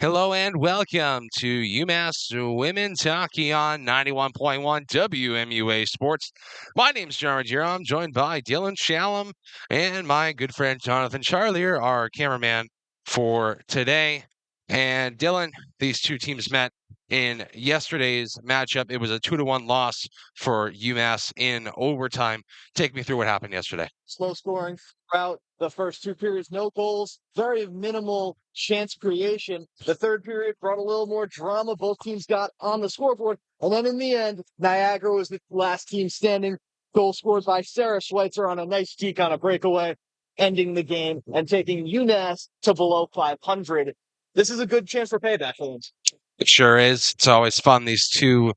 Hello and welcome to UMass Women's Hockey on 91.1 WMUA Sports. My name's John Ruggiero. I'm joined by Dylan Shalom and my good friend Jonathan Charlier, our cameraman for today. And Dylan, these two teams met in yesterday's matchup. It was a 2-1 loss for UMass in overtime. Take me through what happened yesterday. Slow scoring throughout the first two periods, no goals, very minimal chance creation. The third period brought a little more drama. Both teams got on the scoreboard. And then in the end, Niagara was the last team standing. Goal scored by Sarah Schweitzer on a nice deke on a breakaway, ending the game and taking UMass to below 500. This is a good chance for payback for them. It sure is. It's always fun, these two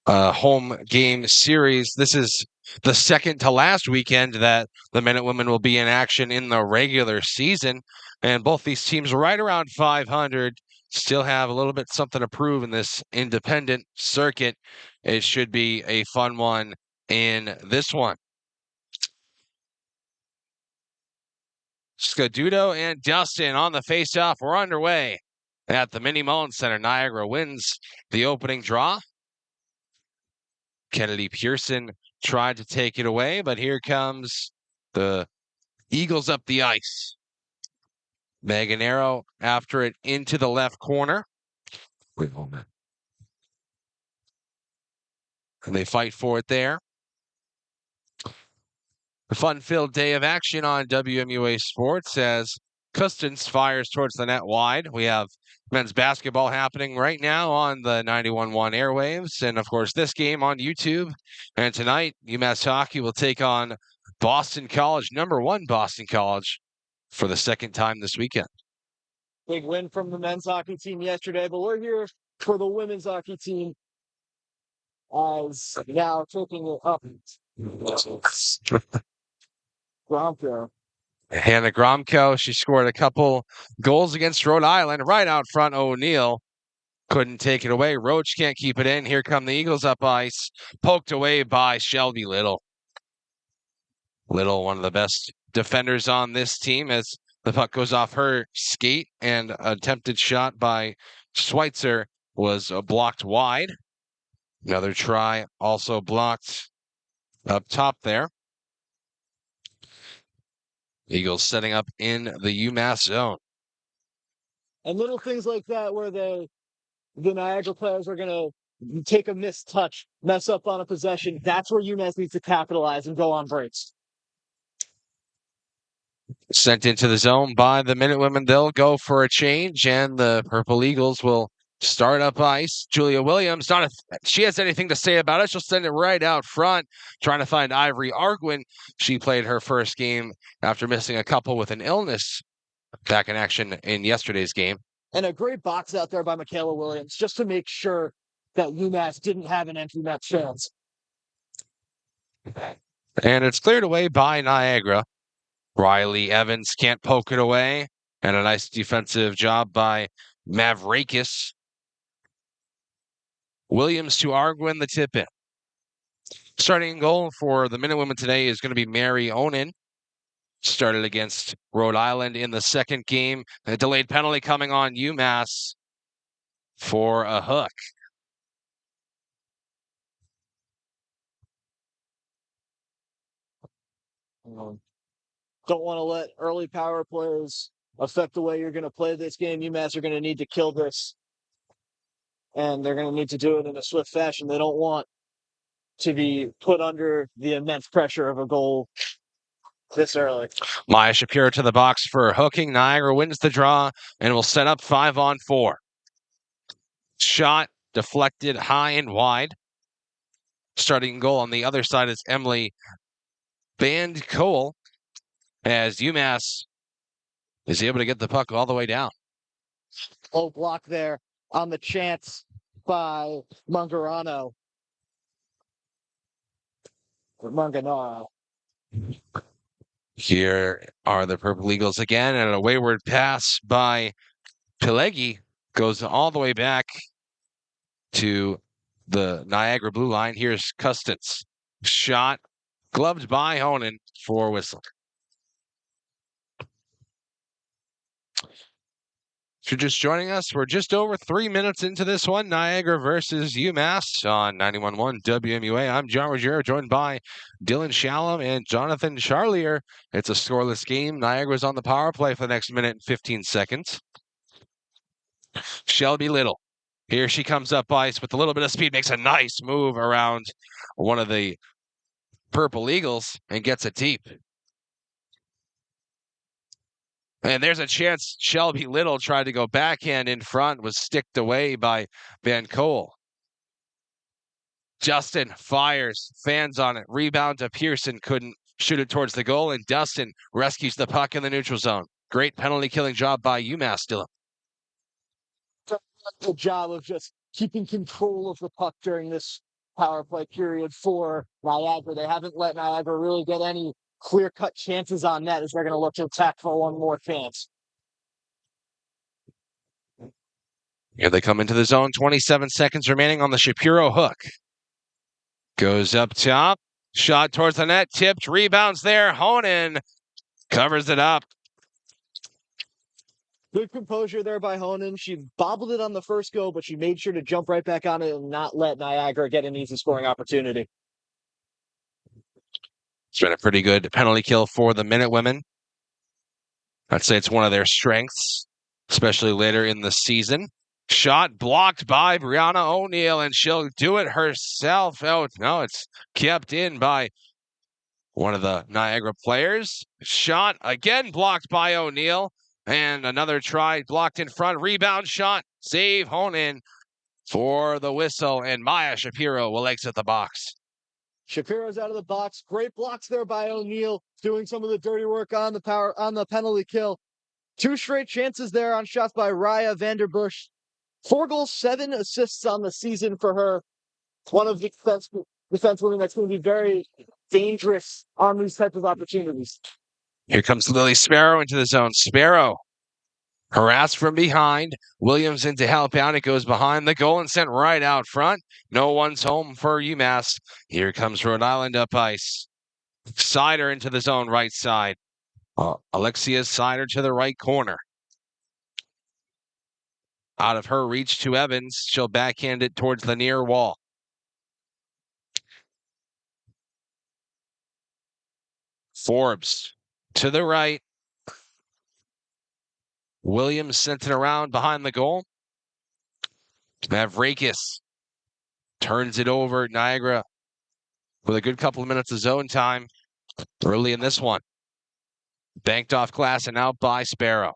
home game series. This is the second to last weekend that the Minute Women will be in action in the regular season. And both these teams right around 500 still have a little bit something to prove in this independent circuit. It should be a fun one in this one. Scaduto and Dustin on the faceoff. We're underway at the Mini Mullen Center. Niagara wins the opening draw. Kennedy Pearson tried to take it away, but here comes the Eagles up the ice. Maganero after it into the left corner. Wait a moment. And they fight for it there. A fun-filled day of action on WMUA Sports as Custance fires towards the net wide. We have men's basketball happening right now on the 91.1 airwaves. And, of course, this game on YouTube. And tonight, UMass Hockey will take on Boston College, #1 Boston College, for the second time this weekend. Big win from the men's hockey team yesterday, but we're here for the women's hockey team as now taking it up. Gromko. Hannah Gromko, she scored a couple goals against Rhode Island. Right out front, O'Neill couldn't take it away. Roach can't keep it in. Here come the Eagles up ice. Poked away by Shelby Little. Little, one of the best defenders on this team, as the puck goes off her skate, and attempted shot by Schweitzer was blocked wide. Another try also blocked up top there. Eagles setting up in the UMass zone. And little things like that where the Niagara players are going to take a missed touch, mess up on a possession. That's where UMass needs to capitalize and go on breaks. Sent into the zone by the Minute Women. They'll go for a change, and the Purple Eagles will start up ice. Julia Williams, not if she has anything to say about it, she'll send it right out front, trying to find Ivory Arguin. She played her first game after missing a couple with an illness, back in action in yesterday's game. And a great box out there by Michaela Williams, just to make sure that UMass didn't have an empty net chance. And it's cleared away by Niagara. Riley Evans can't poke it away, and a nice defensive job by Mavrakis. Williams to Arguin, the tip in. Starting goal for the Minute Women today is going to be Mary Onan. Started against Rhode Island in the second game. A delayed penalty coming on UMass for a hook. Don't want to let early power plays affect the way you're going to play this game. UMass are going to need to kill this, and they're going to need to do it in a swift fashion. They don't want to be put under the immense pressure of a goal this early. Maya Shapiro to the box for hooking. Niagara wins the draw and will set up 5-on-4. Shot deflected high and wide. Starting goal on the other side is Emily Band Cole, as UMass is able to get the puck all the way down. Low block there on the chance by Manganaro. Here are the Purple Eagles again, and a wayward pass by Pelegi goes all the way back to the Niagara blue line. Here's Custance. Shot gloved by Honan for whistle. If you're just joining us, we're just over 3 minutes into this one. Niagara versus UMass on 91.1 WMUA. I'm John Ruggiero, joined by Dylan Shalom and Jonathan Charlier. It's a scoreless game. Niagara's on the power play for the next minute and 15 seconds. Shelby Little. Here she comes up ice with a little bit of speed, makes a nice move around one of the Purple Eagles and gets it deep. And there's a chance Shelby Little tried to go backhand in front, was sticked away by Van Cole. Justin fires, fans on it, rebound to Pearson, couldn't shoot it towards the goal, and Dustin rescues the puck in the neutral zone. Great penalty killing job by UMass, Dylan. Good job of just keeping control of the puck during this power play period for Niagara. They haven't let Niagara really get any clear-cut chances on net as they're going to look to attack for one more chance. Here they come into the zone. 27 seconds remaining on the Shapiro hook. Goes up top. Shot towards the net. Tipped. Rebounds there. Honan covers it up. Good composure there by Honan. She bobbled it on the first go, but she made sure to jump right back on it and not let Niagara get an easy scoring opportunity. It's been a pretty good penalty kill for the Minute Women. I'd say it's one of their strengths, especially later in the season. Shot blocked by Brianna O'Neill, and she'll do it herself. Oh, no, it's kept in by one of the Niagara players. Shot again blocked by O'Neill, and another try blocked in front. Rebound shot, save Honan for the whistle, and Maya Shapiro will exit the box. Shapiro's out of the box. Great blocks there by O'Neill, doing some of the dirty work on the penalty kill. 2 straight chances there on shots by Raya Vanderbush. 4 goals, 7 assists on the season for her. It's one of the defensewomen that's going to be very dangerous on these types of opportunities. Here comes Lily Sparrow into the zone. Sparrow harassed from behind. Williams in to help out. It goes behind the goal and sent right out front. No one's home for UMass. Here comes Rhode Island up ice. Sider into the zone, right side. Alexia Sider to the right corner. Out of her reach to Evans. She'll backhand it towards the near wall. Forbes to the right. Williams sent it around behind the goal. Mavrakis turns it over. Niagara with a good couple of minutes of zone time early in this one. Banked off glass and out by Sparrow.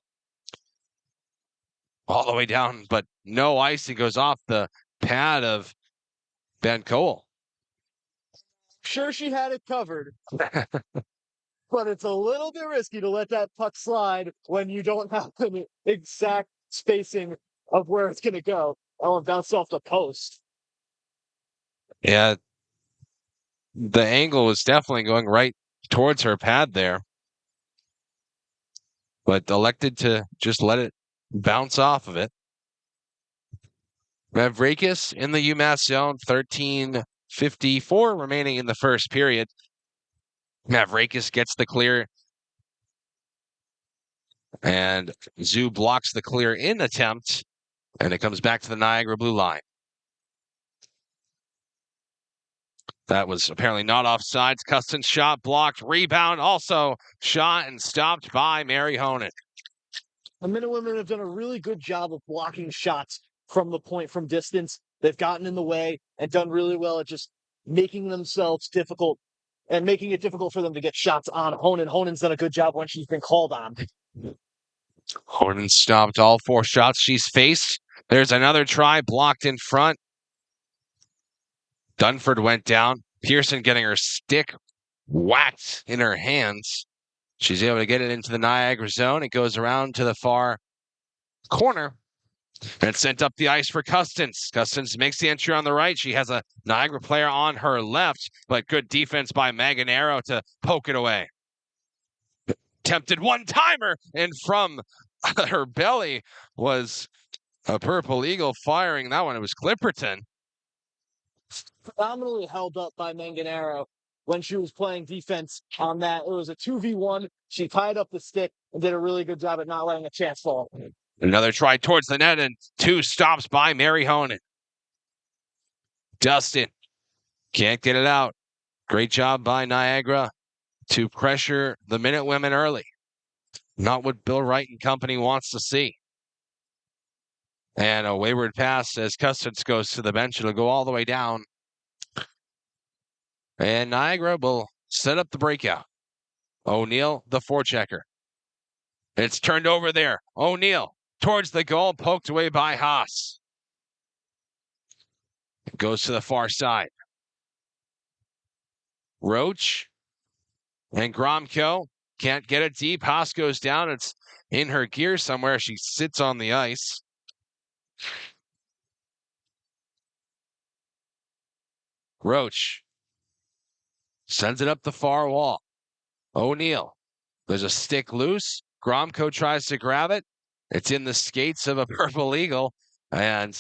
All the way down, but no icing, goes off the pad of Van Cole. Sure, she had it covered. But it's a little bit risky to let that puck slide when you don't have the exact spacing of where it's going to go. Oh, it bounced off the post. Yeah, the angle was definitely going right towards her pad there, but elected to just let it bounce off of it. Mavrakis in the UMass zone, 13:54 remaining in the first period. Mavrakis gets the clear, and Zoo blocks the clear in attempt, and it comes back to the Niagara blue line. That was apparently not offsides. Custon's shot blocked, rebound also shot and stopped by Mary Honan. The Minute Women have done a really good job of blocking shots from the point, from distance. They've gotten in the way and done really well at just making themselves difficult and making it difficult for them to get shots on Honan. Honan's done a good job when she's been called on. Honan stopped all 4 shots she's faced. There's another try blocked in front. Dunford went down. Pearson getting her stick whacked in her hands. She's able to get it into the Niagara zone. It goes around to the far corner and sent up the ice for Custance. Custance makes the entry on the right. She has a Niagara player on her left, but good defense by Manganaro to poke it away. Tempted one-timer, and from her belly was a Purple Eagle firing that one. It was Clipperton. Phenomenally held up by Manganaro when she was playing defense on that. It was a 2v1. She tied up the stick and did a really good job at not letting a chance fall. Another try towards the net and 2 stops by Mary Honan. Dustin can't get it out. Great job by Niagara to pressure the Minute Women early. Not what Bill Wright and company wants to see. And a wayward pass as Custance goes to the bench. It'll go all the way down. And Niagara will set up the breakout. O'Neill, the forechecker. It's turned over there. O'Neill towards the goal, poked away by Haas. Goes to the far side. Roach and Gromko can't get it deep. Haas goes down. It's in her gear somewhere. She sits on the ice. Roach sends it up the far wall. O'Neill. There's a stick loose. Gromko tries to grab it. It's in the skates of a Purple Eagle, and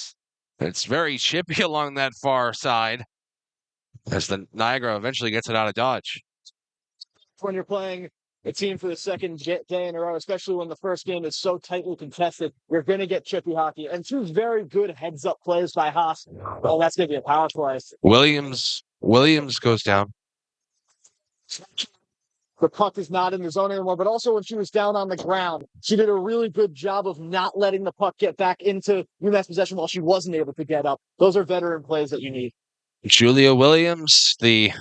it's very chippy along that far side as the Niagara eventually gets it out of dodge. When you're playing a team for the second day in a row, especially when the first game is so tightly contested, you're going to get chippy hockey. And 2 very good heads-up plays by Haas. Well, that's going to be a power play. Williams goes down. The puck is not in the zone anymore, but also when she was down on the ground, she did a really good job of not letting the puck get back into UMass possession while she wasn't able to get up. Those are veteran plays that you need. Julia Williams, the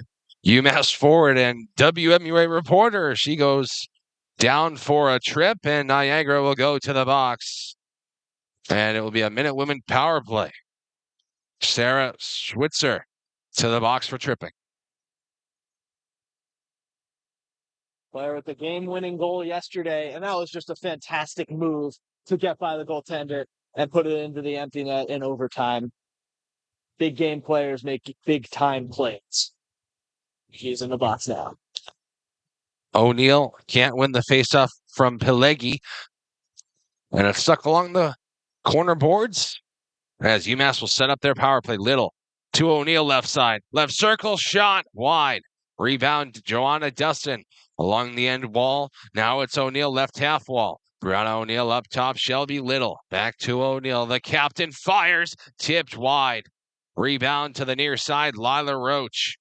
UMass forward and WMUA reporter, she goes down for a trip, and Niagara will go to the box. And it will be a Minute Women power play. Sarah Schwitzer to the box for tripping. Player with the game-winning goal yesterday, and that was just a fantastic move to get by the goaltender and put it into the empty net in overtime. Big game players make big-time plays. He's in the box now. O'Neill can't win the faceoff from Pelegi, and it's stuck along the corner boards as UMass will set up their power play. Little to O'Neill left side. Left circle, shot, wide. Rebound, Joanna Dustin along the end wall. Now it's O'Neill left half wall. Brianna O'Neill up top, Shelby Little. Back to O'Neill. The captain fires, tipped wide. Rebound to the near side, Lila Roach.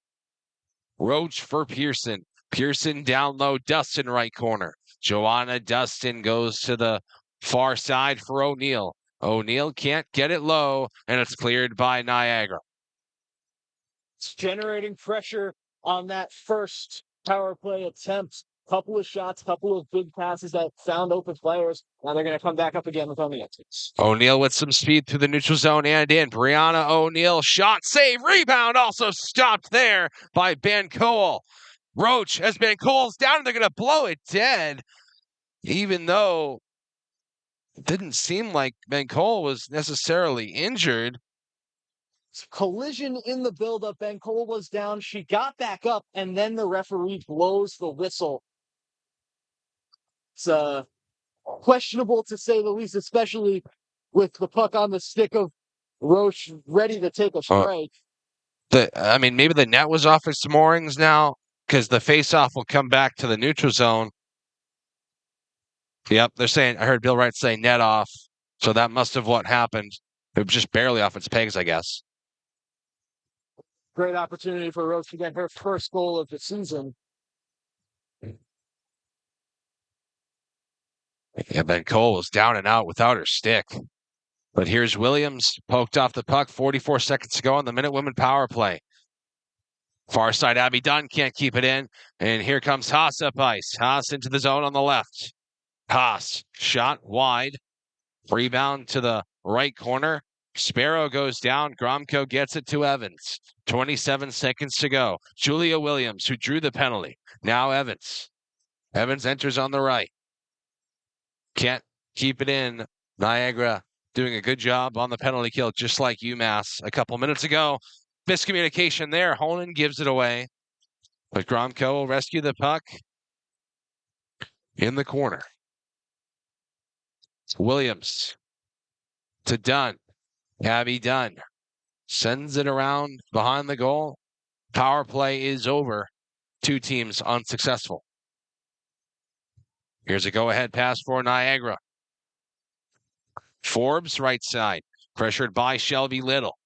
Roach for Pearson. Pearson down low, Dustin right corner. Joanna Dustin goes to the far side for O'Neill. O'Neill can't get it low, and it's cleared by Niagara. It's generating pressure on that first power play attempt. Couple of shots, couple of big passes that found open players. Now they're going to come back up again with O'Neill. O'Neill with some speed through the neutral zone and in. Brianna O'Neill, shot, save, rebound, also stopped there by Ben Cole. Roach has Ben Cole's down, and they're going to blow it dead, even though it didn't seem like Ben Cole was necessarily injured. Collision in the buildup. Ben Cole was down. She got back up, and then the referee blows the whistle. It's questionable to say the least, especially with the puck on the stick of Roche ready to take a strike. Maybe the net was off its moorings now because the faceoff will come back to the neutral zone. Yep, they're saying, I heard Bill Wright say net off, so that must have what happened. It was just barely off its pegs, I guess. Great opportunity for Roche to get her first goal of the season. Yeah, Ben Cole was down and out without her stick. But here's Williams, poked off the puck, 44 seconds to go on the Minute Women power play. Far side, Abby Dunn can't keep it in. And here comes Haas up ice. Haas into the zone on the left. Haas, shot wide. Rebound to the right corner. Sparrow goes down. Gromko gets it to Evans. 27 seconds to go. Julia Williams, who drew the penalty. Now Evans. Evans enters on the right. Can't keep it in. Niagara doing a good job on the penalty kill, just like UMass a couple minutes ago. Miscommunication there. Honan gives it away. But Gromko will rescue the puck in the corner. Williams to Dunn. Abby Dunn sends it around behind the goal. Power play is over. 2 teams unsuccessful. Here's a go-ahead pass for Niagara. Forbes, right side, pressured by Shelby Little.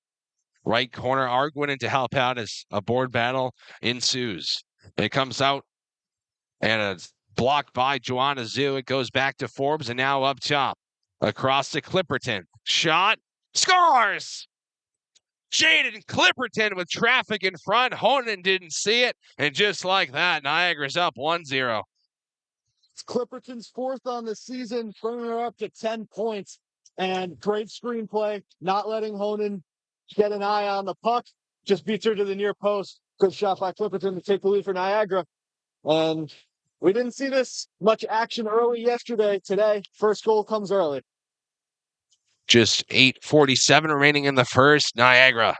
Right corner, Arguin to help out as a board battle ensues. It comes out and it's blocked by Joanna Zhu. It goes back to Forbes and now up top. Across to Clipperton. Shot. Scores! Jaden Clipperton with traffic in front. Honan didn't see it. And just like that, Niagara's up 1-0. It's Clipperton's fourth on the season, bringing her up to 10 points. And great screenplay, not letting Honan get an eye on the puck. Just beats her to the near post. Good shot by Clipperton to take the lead for Niagara. And we didn't see this much action early yesterday. Today, first goal comes early. Just 8:47 remaining in the first. Niagara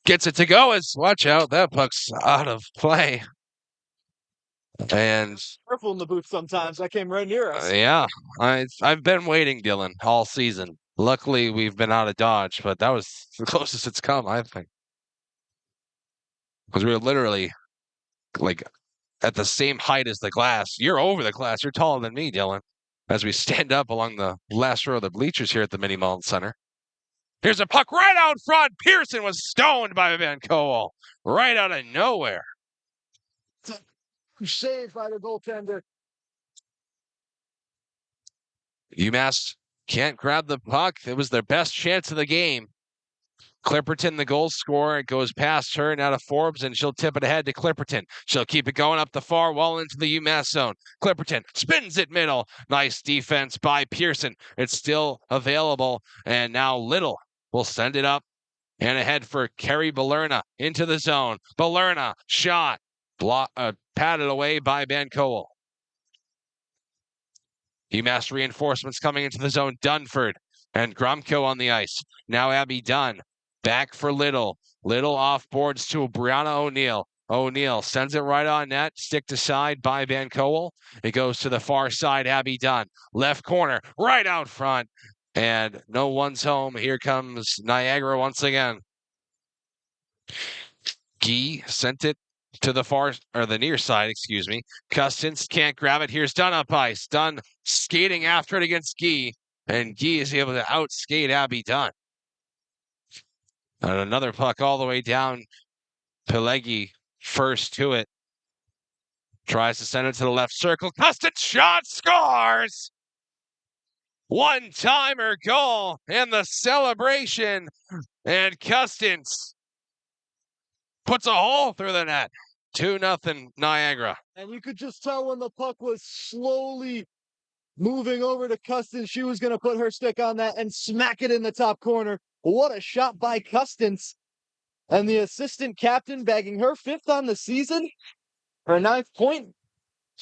gets it to go. As watch out, that puck's out of play. And Careful in the booth sometimes. That came right near us. yeah, I've been waiting, Dylan, all season. Luckily, we've been out of Dodge, but that was the closest it's come, I think. Because we were literally like at the same height as the glass. You're over the glass. You're taller than me, Dylan. As we stand up along the last row of the bleachers here at the Mini Mall Center. Here's a puck right out front. Pearson was stoned by Van Coel right out of nowhere. Saved by the goaltender. UMass can't grab the puck. It was their best chance of the game. Clipperton, the goal scorer, it goes past her, now to Forbes, and she'll tip it ahead to Clipperton. She'll keep it going up the far wall into the UMass zone. Clipperton spins it middle. Nice defense by Pearson. It's still available, and now Little will send it up and ahead for Kerry Balerna into the zone. Balerna, shot, patted away by Van Coel. UMass reinforcements coming into the zone. Dunford and Gromko on the ice. Now Abby Dunn. Back for Little. Little off boards to Brianna O'Neill. O'Neill sends it right on net. Stick to side by Van Coel. It goes to the far side. Abby Dunn. Left corner. Right out front. And no one's home. Here comes Niagara once again. Gee sent it to the far, or the near side, excuse me. Custins can't grab it. Here's Dunn up ice. Dunn skating after it against Gee. And Gee is able to outskate Abby Dunn. And another puck all the way down. Pelegi first to it. Tries to send it to the left circle. Custins shot, scores! One-timer goal and the celebration. And Custins puts a hole through the net. 2-0 Niagara. And you could just tell when the puck was slowly moving over to Custins, she was going to put her stick on that and smack it in the top corner. What a shot by Custins. And the assistant captain bagging her fifth on the season, her 9th point.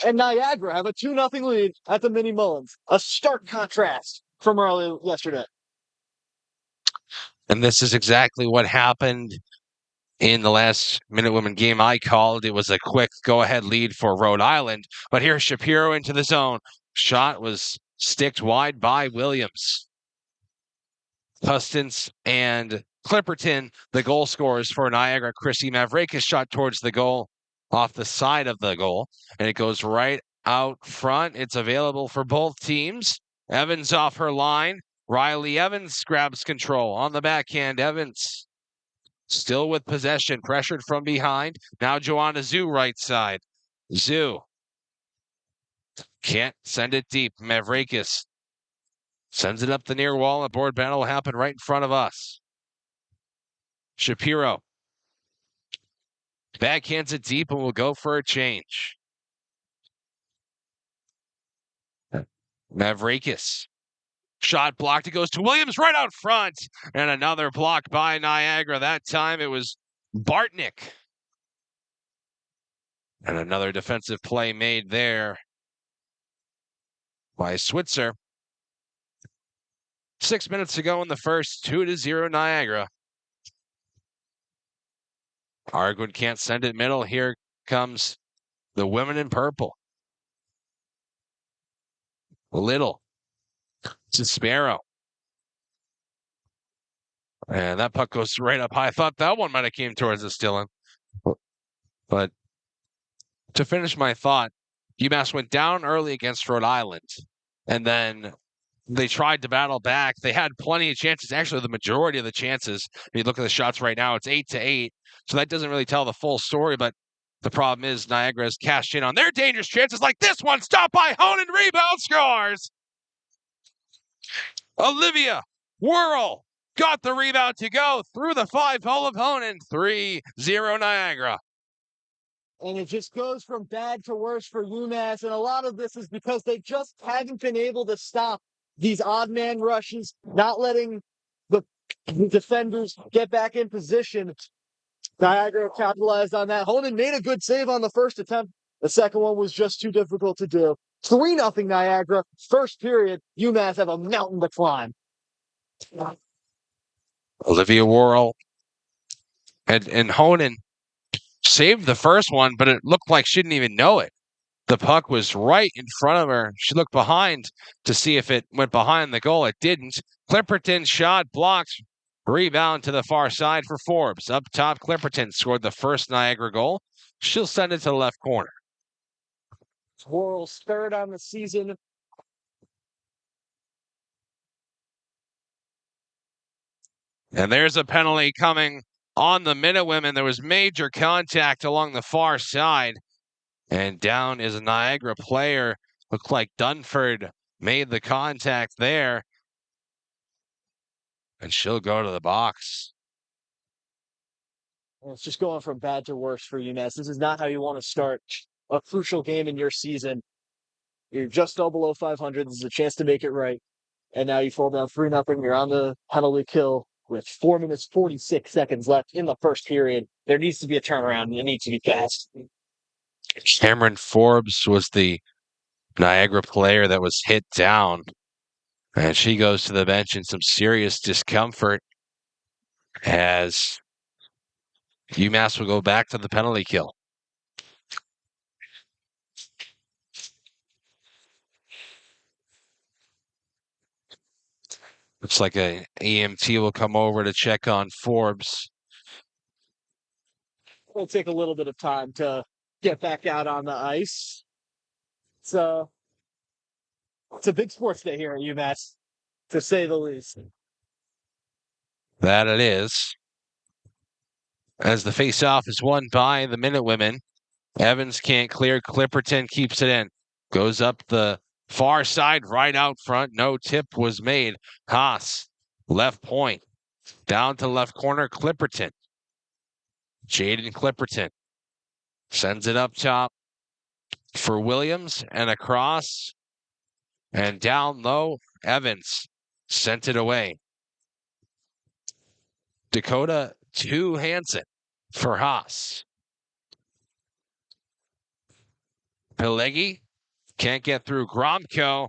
And Niagara have a 2-0 lead at the Mini Mullins. A stark contrast from early yesterday. And this is exactly what happened in the last Minutewomen game I called. It was a quick go-ahead lead for Rhode Island. But here's Shapiro into the zone. Shot was sticked wide by Williams. Custins and Clipperton, the goal scorers for Niagara. Chrissy Mavrakis shot towards the goal off the side of the goal. And it goes right out front. It's available for both teams. Evans off her line. Riley Evans grabs control on the backhand. Evans still with possession, pressured from behind. Now Joanna Zhu right side. Zhu can't send it deep. Mavrakis sends it up the near wall. A board battle will happen right in front of us. Shapiro backhands it deep and will go for a change. Mavrakis. Shot blocked. It goes to Williams right out front. And another block by Niagara. That time it was Bartnick. And another defensive play made there by Switzer. 6 minutes to go in the first. 2-0 Niagara. Arguin can't send it middle. Here comes the women in purple. Little to Sparrow. And that puck goes right up high. I thought that one might have came towards us, Dylan. But to finish my thought, UMass went down early against Rhode Island. And then They tried to battle back. They had plenty of chances. Actually, the majority of the chances, if you look at the shots right now, it's 8-8. So that doesn't really tell the full story, but the problem is Niagara has cashed in on their dangerous chances like this one. Stopped by Honan, rebound, scores. Olivia Whirl got the rebound to go through the 5-hole of Honan. 3-0 Niagara. And it just goes from bad to worse for UMass. And a lot of this is because they just haven't been able to stop these odd man rushes, not letting the defenders get back in position. Niagara capitalized on that. Honan made a good save on the first attempt. The second one was just too difficult to do. 3-0 Niagara. First period, UMass have a mountain to climb. Olivia Whirl and Honan saved the first one, but it looked like she didn't even know it. The puck was right in front of her. She looked behind to see if it went behind the goal. It didn't. Clipperton shot blocked. Rebound to the far side for Forbes. Up top, Clipperton scored the first Niagara goal. She'll send it to the left corner. Whirl's third on the season. And there's a penalty coming on the Minutewomen. There was major contact along the far side. And down is a Niagara player. Looked like Dunford made the contact there. And she'll go to the box. It's just going from bad to worse for UMass. This is not how you want to start a crucial game in your season. You're just below 500. This is a chance to make it right. And now you fall down 3-0. You're on the penalty kill with 4 minutes, 46 seconds left in the first period. There needs to be a turnaround, and it needs to be fast. Cameron Forbes was the Niagara player that was hit down. And she goes to the bench in some serious discomfort as UMass will go back to the penalty kill. Looks like an EMT will come over to check on Forbes. It'll take a little bit of time to get back out on the ice. So it's a big sports day here at UMass, to say the least. That it is. As the faceoff is won by the Minutewomen, Evans can't clear. Clipperton keeps it in. Goes up the far side, right out front. No tip was made. Haas, left point. Down to left corner, Clipperton. Jaden Clipperton sends it up top for Williams and across. And down low, Evans sent it away. Dakota to Hansen for Haas. Pelegi can't get through Gromko.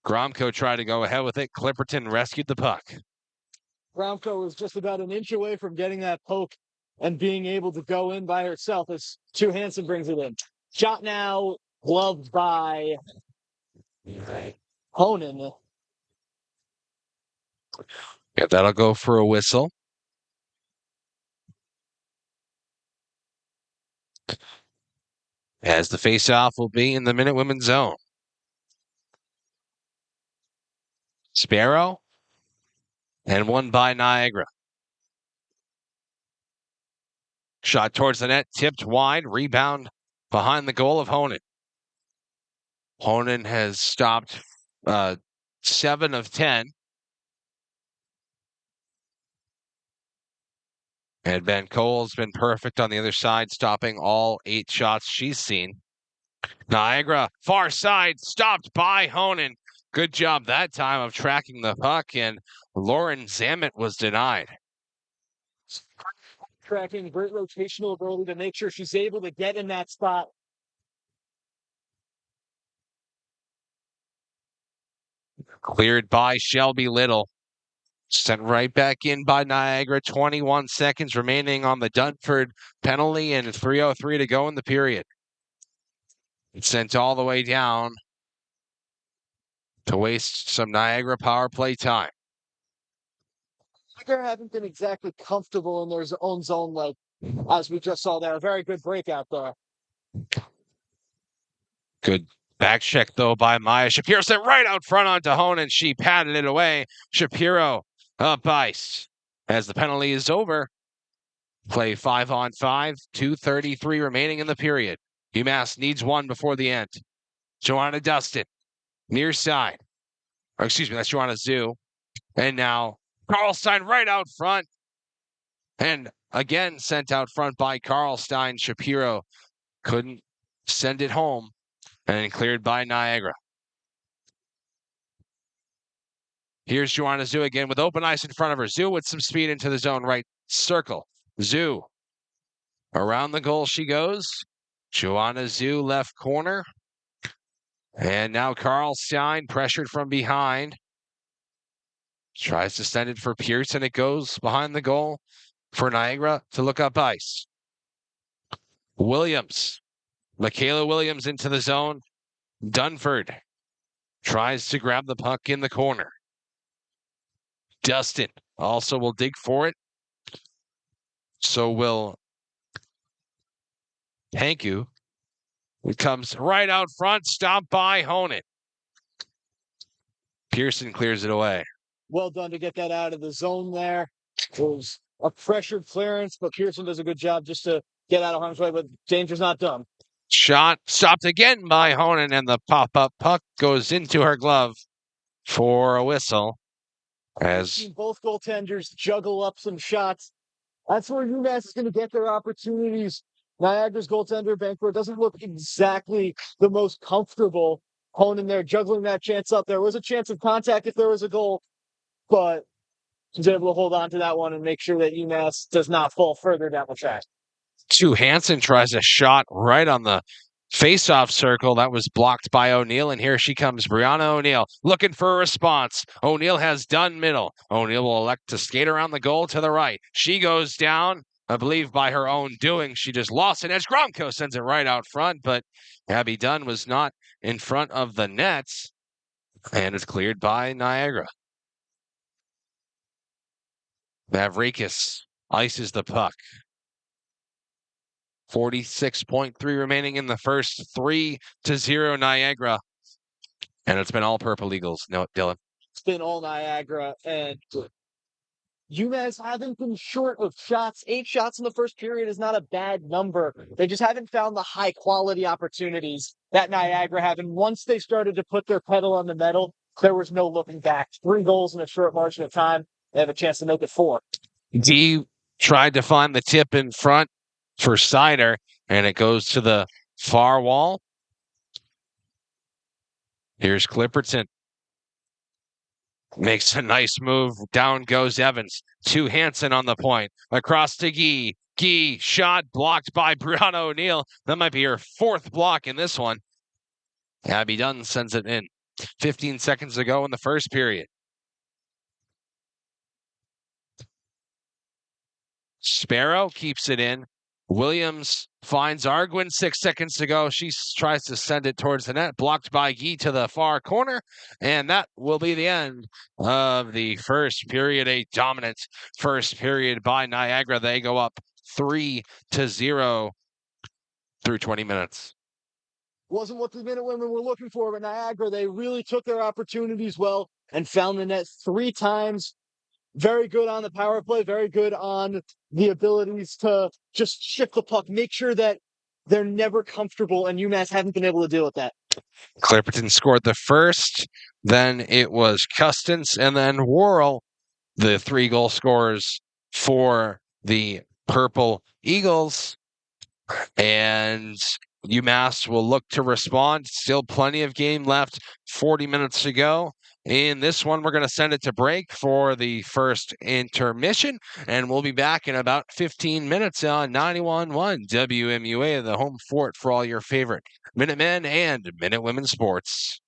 Gromko tried to go ahead with it. Clipperton rescued the puck. Gromko was just about an inch away from getting that poke and being able to go in by herself as Stu Hansen brings it in. Shot now, gloved by Honan. Yeah, that'll go for a whistle. As the faceoff will be in the Minutewomen's zone. Sparrow and one by Niagara. Shot towards the net, tipped wide, rebound behind the goal of Honan. Honan has stopped 7 of 10. And Ben Cole's been perfect on the other side, stopping all 8 shots she's seen. Niagara, far side, stopped by Honan. Good job that time of tracking the puck, and Lauren Zammit was denied. Tracking, great rotational ability to make sure she's able to get in that spot. Cleared by Shelby Little. Sent right back in by Niagara. 21 seconds remaining on the Dunford penalty and 3:03 to go in the period. It's sent all the way down to waste some Niagara power play time. Niagara haven't been exactly comfortable in their own zone, like as we just saw there. A very good breakout there. Good Back check, though, by Maya. Shapiro sent right out front onto Honan. She patted it away. Shapiro up ice. As the penalty is over, play 5-on-5, 2:33 remaining in the period. UMass needs one before the end. Joanna Dustin, near side. Or excuse me, that's Joanna Zoo. And now Karlstein right out front. And again sent out front by Karlstein. Shapiro couldn't send it home. And cleared by Niagara. Here's Joanna Zoo again with open ice in front of her. Zoo with some speed into the zone right circle. Zoo. Around the goal she goes. Joanna Zoo left corner. And now Karlstein pressured from behind. Tries to send it for Pearson. It goes behind the goal for Niagara to look up ice. Williams. Michaela Williams into the zone. Dunford tries to grab the puck in the corner. Dustin also will dig for it. So will Hanku. It comes right out front, stopped by Honan. Pearson clears it away. Well done to get that out of the zone there. It was a pressured clearance, but Pearson does a good job just to get out of harm's way, but danger's not done. Shot stopped again by Honan, and the pop-up puck goes into her glove for a whistle. We've seen both goaltenders juggle up some shots. That's where UMass is going to get their opportunities. Niagara's goaltender, Bankroyd, doesn't look exactly the most comfortable honing there, juggling that chance up. There was a chance of contact if there was a goal, but he's able to hold on to that one and make sure that UMass does not fall further down the track. Hansen tries a shot right on the face-off circle. That was blocked by O'Neill, and here she comes, Brianna O'Neill, looking for a response. O'Neill has done middle. O'Neill will elect to skate around the goal to the right. She goes down, I believe by her own doing. She just lost it as Gromko sends it right out front, but Abby Dunn was not in front of the nets, and it's cleared by Niagara. Mavrakis ices the puck. 46.3 remaining in the first, 3-0 Niagara. And it's been all Purple Eagles. No, Dylan. It's been all Niagara, and UMass haven't been short of shots. 8 shots in the first period is not a bad number. They just haven't found the high quality opportunities that Niagara have. And once they started to put their pedal on the metal, there was no looking back. 3 goals in a short margin of time. They have a chance to make it 4. D tried to find the tip in front for Sider, and it goes to the far wall. Here's Clipperton. Makes a nice move. Down goes Evans. To Hansen on the point. Across to Gee. Gee, shot blocked by Brianna O'Neill. That might be her 4th block in this one. Abby Dunn sends it in. 15 seconds to go in the first period. Sparrow keeps it in. Williams finds Arguin. 6 seconds to go. She tries to send it towards the net. Blocked by Gee to the far corner. And that will be the end of the first period. A dominant first period by Niagara. They go up 3-0 through 20 minutes. Wasn't what the Minutewomen were looking for, but Niagara, they really took their opportunities well and found the net 3 times. Very good on the power play, very good on the abilities to just shift the puck, make sure that they're never comfortable, and UMass haven't been able to deal with that. Clipperton scored the first, then it was Custance, and then Worrell, the 3 goal scorers for the Purple Eagles. And UMass will look to respond. Still plenty of game left, 40 minutes to go. In this one, we're going to send it to break for the first intermission, and we'll be back in about 15 minutes on 91.1 WMUA, the home fort for all your favorite Minutemen and Minutewomen sports.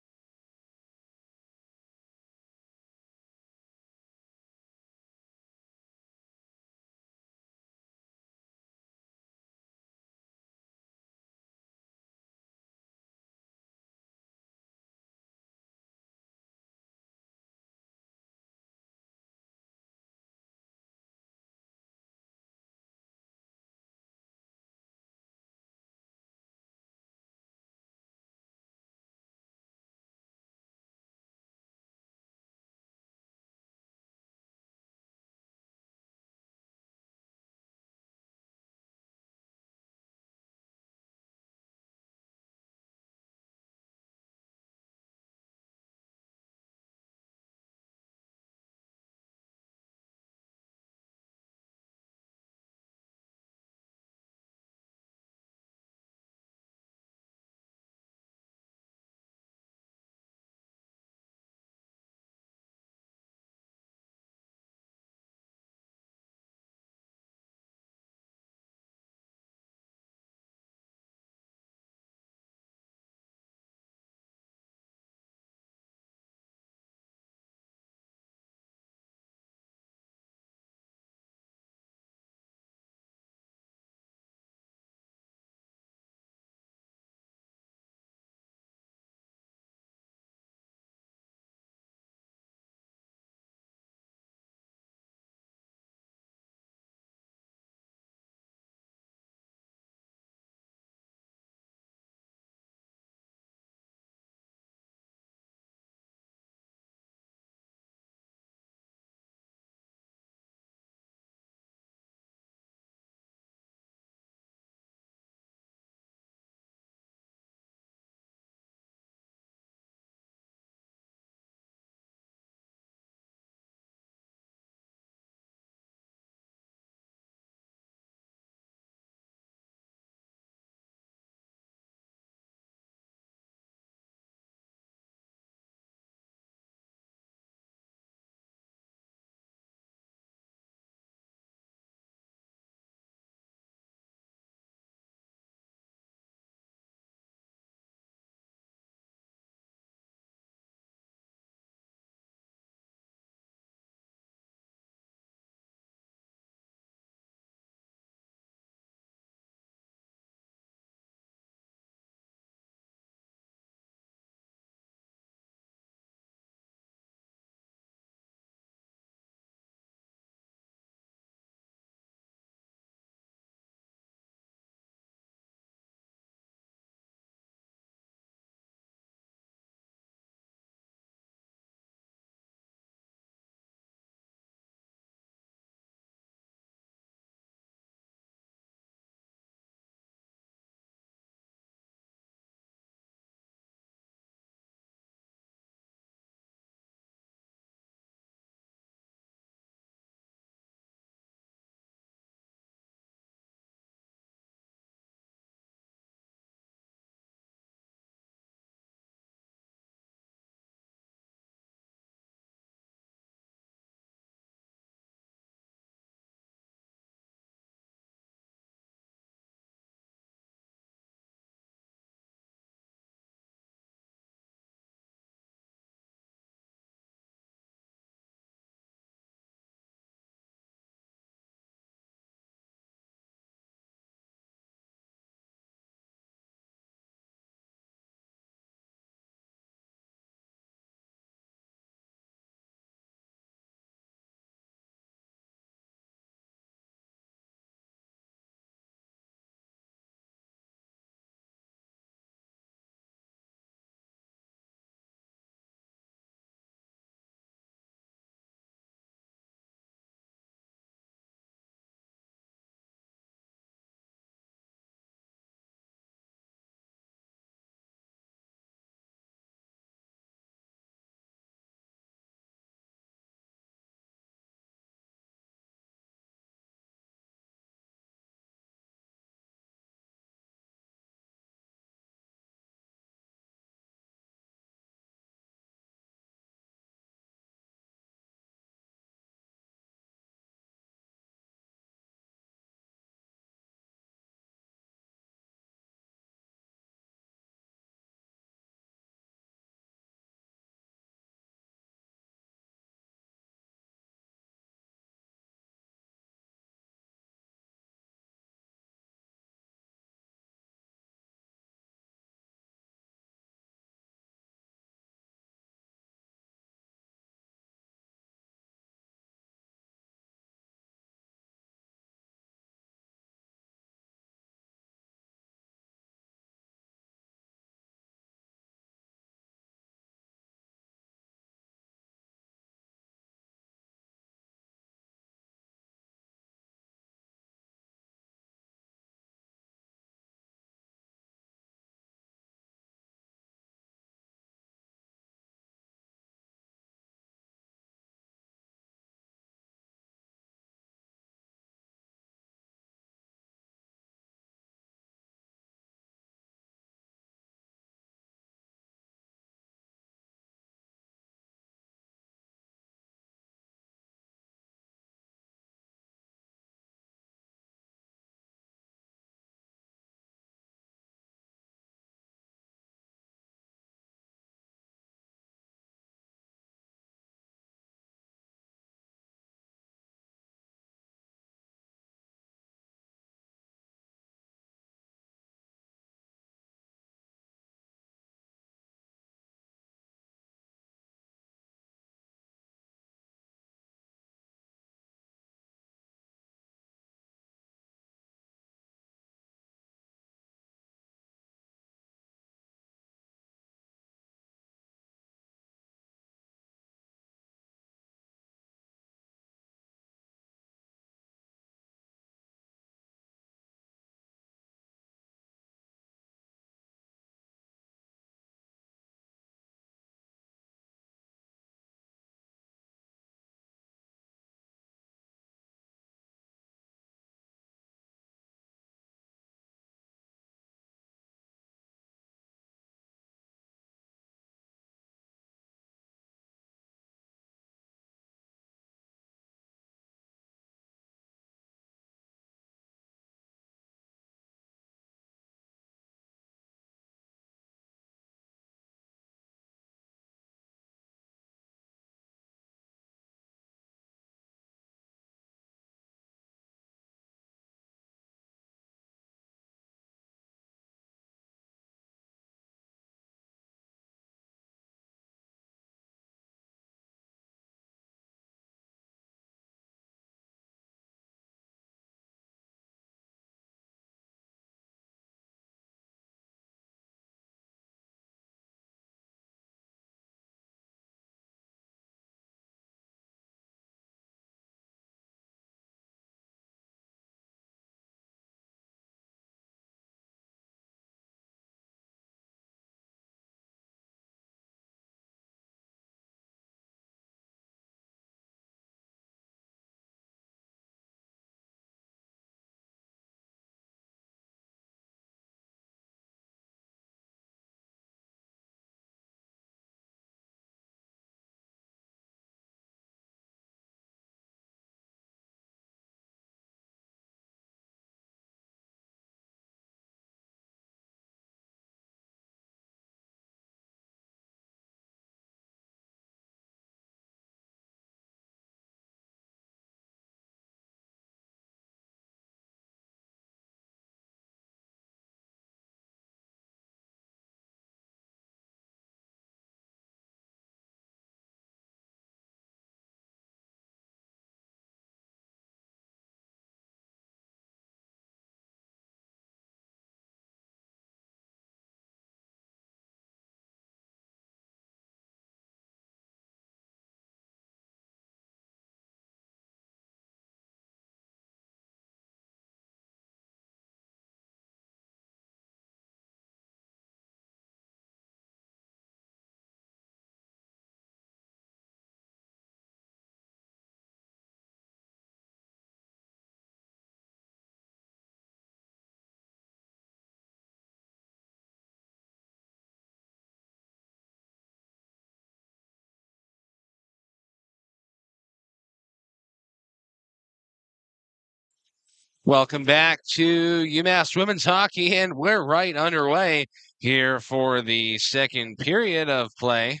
Welcome back to UMass Women's Hockey, and we're right underway here for the second period of play.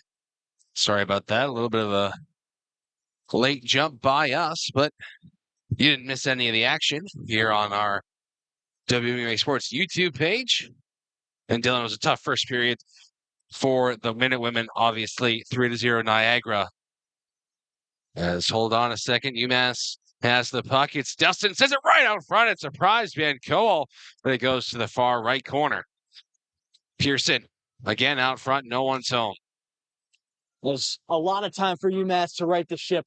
Sorry about that. A little bit of a late jump by us, but you didn't miss any of the action here on our WMUA Sports YouTube page. And Dylan, it was a tough first period for the Minute Women, obviously 3-0 Niagara. Hold on a second, UMass has the puck. It's Dustin, sends it right out front. It's a prize Van Coel, but it goes to the far right corner. Pearson, again out front, no one's home. There's a lot of time for UMass to right the ship.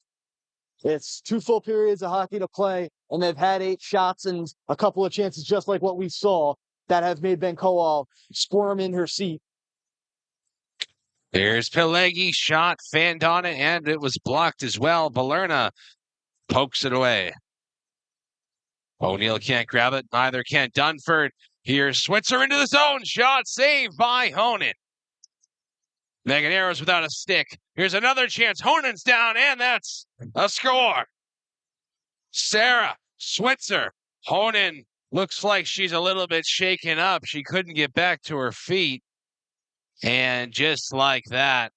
It's 2 full periods of hockey to play, and they've had 8 shots and a couple of chances, just like what we saw, that have made Ben Coal squirm in her seat. There's Pelegi, shot, fanned on it, and it was blocked as well. Balerna pokes it away. O'Neill can't grab it, neither can Dunford. Here's Switzer into the zone, shot saved by Honan. Megan Arrows without a stick. Here's another chance. Honan's down, and that's a score. Sarah Switzer. Honan looks like she's a little bit shaken up. She couldn't get back to her feet. And just like that,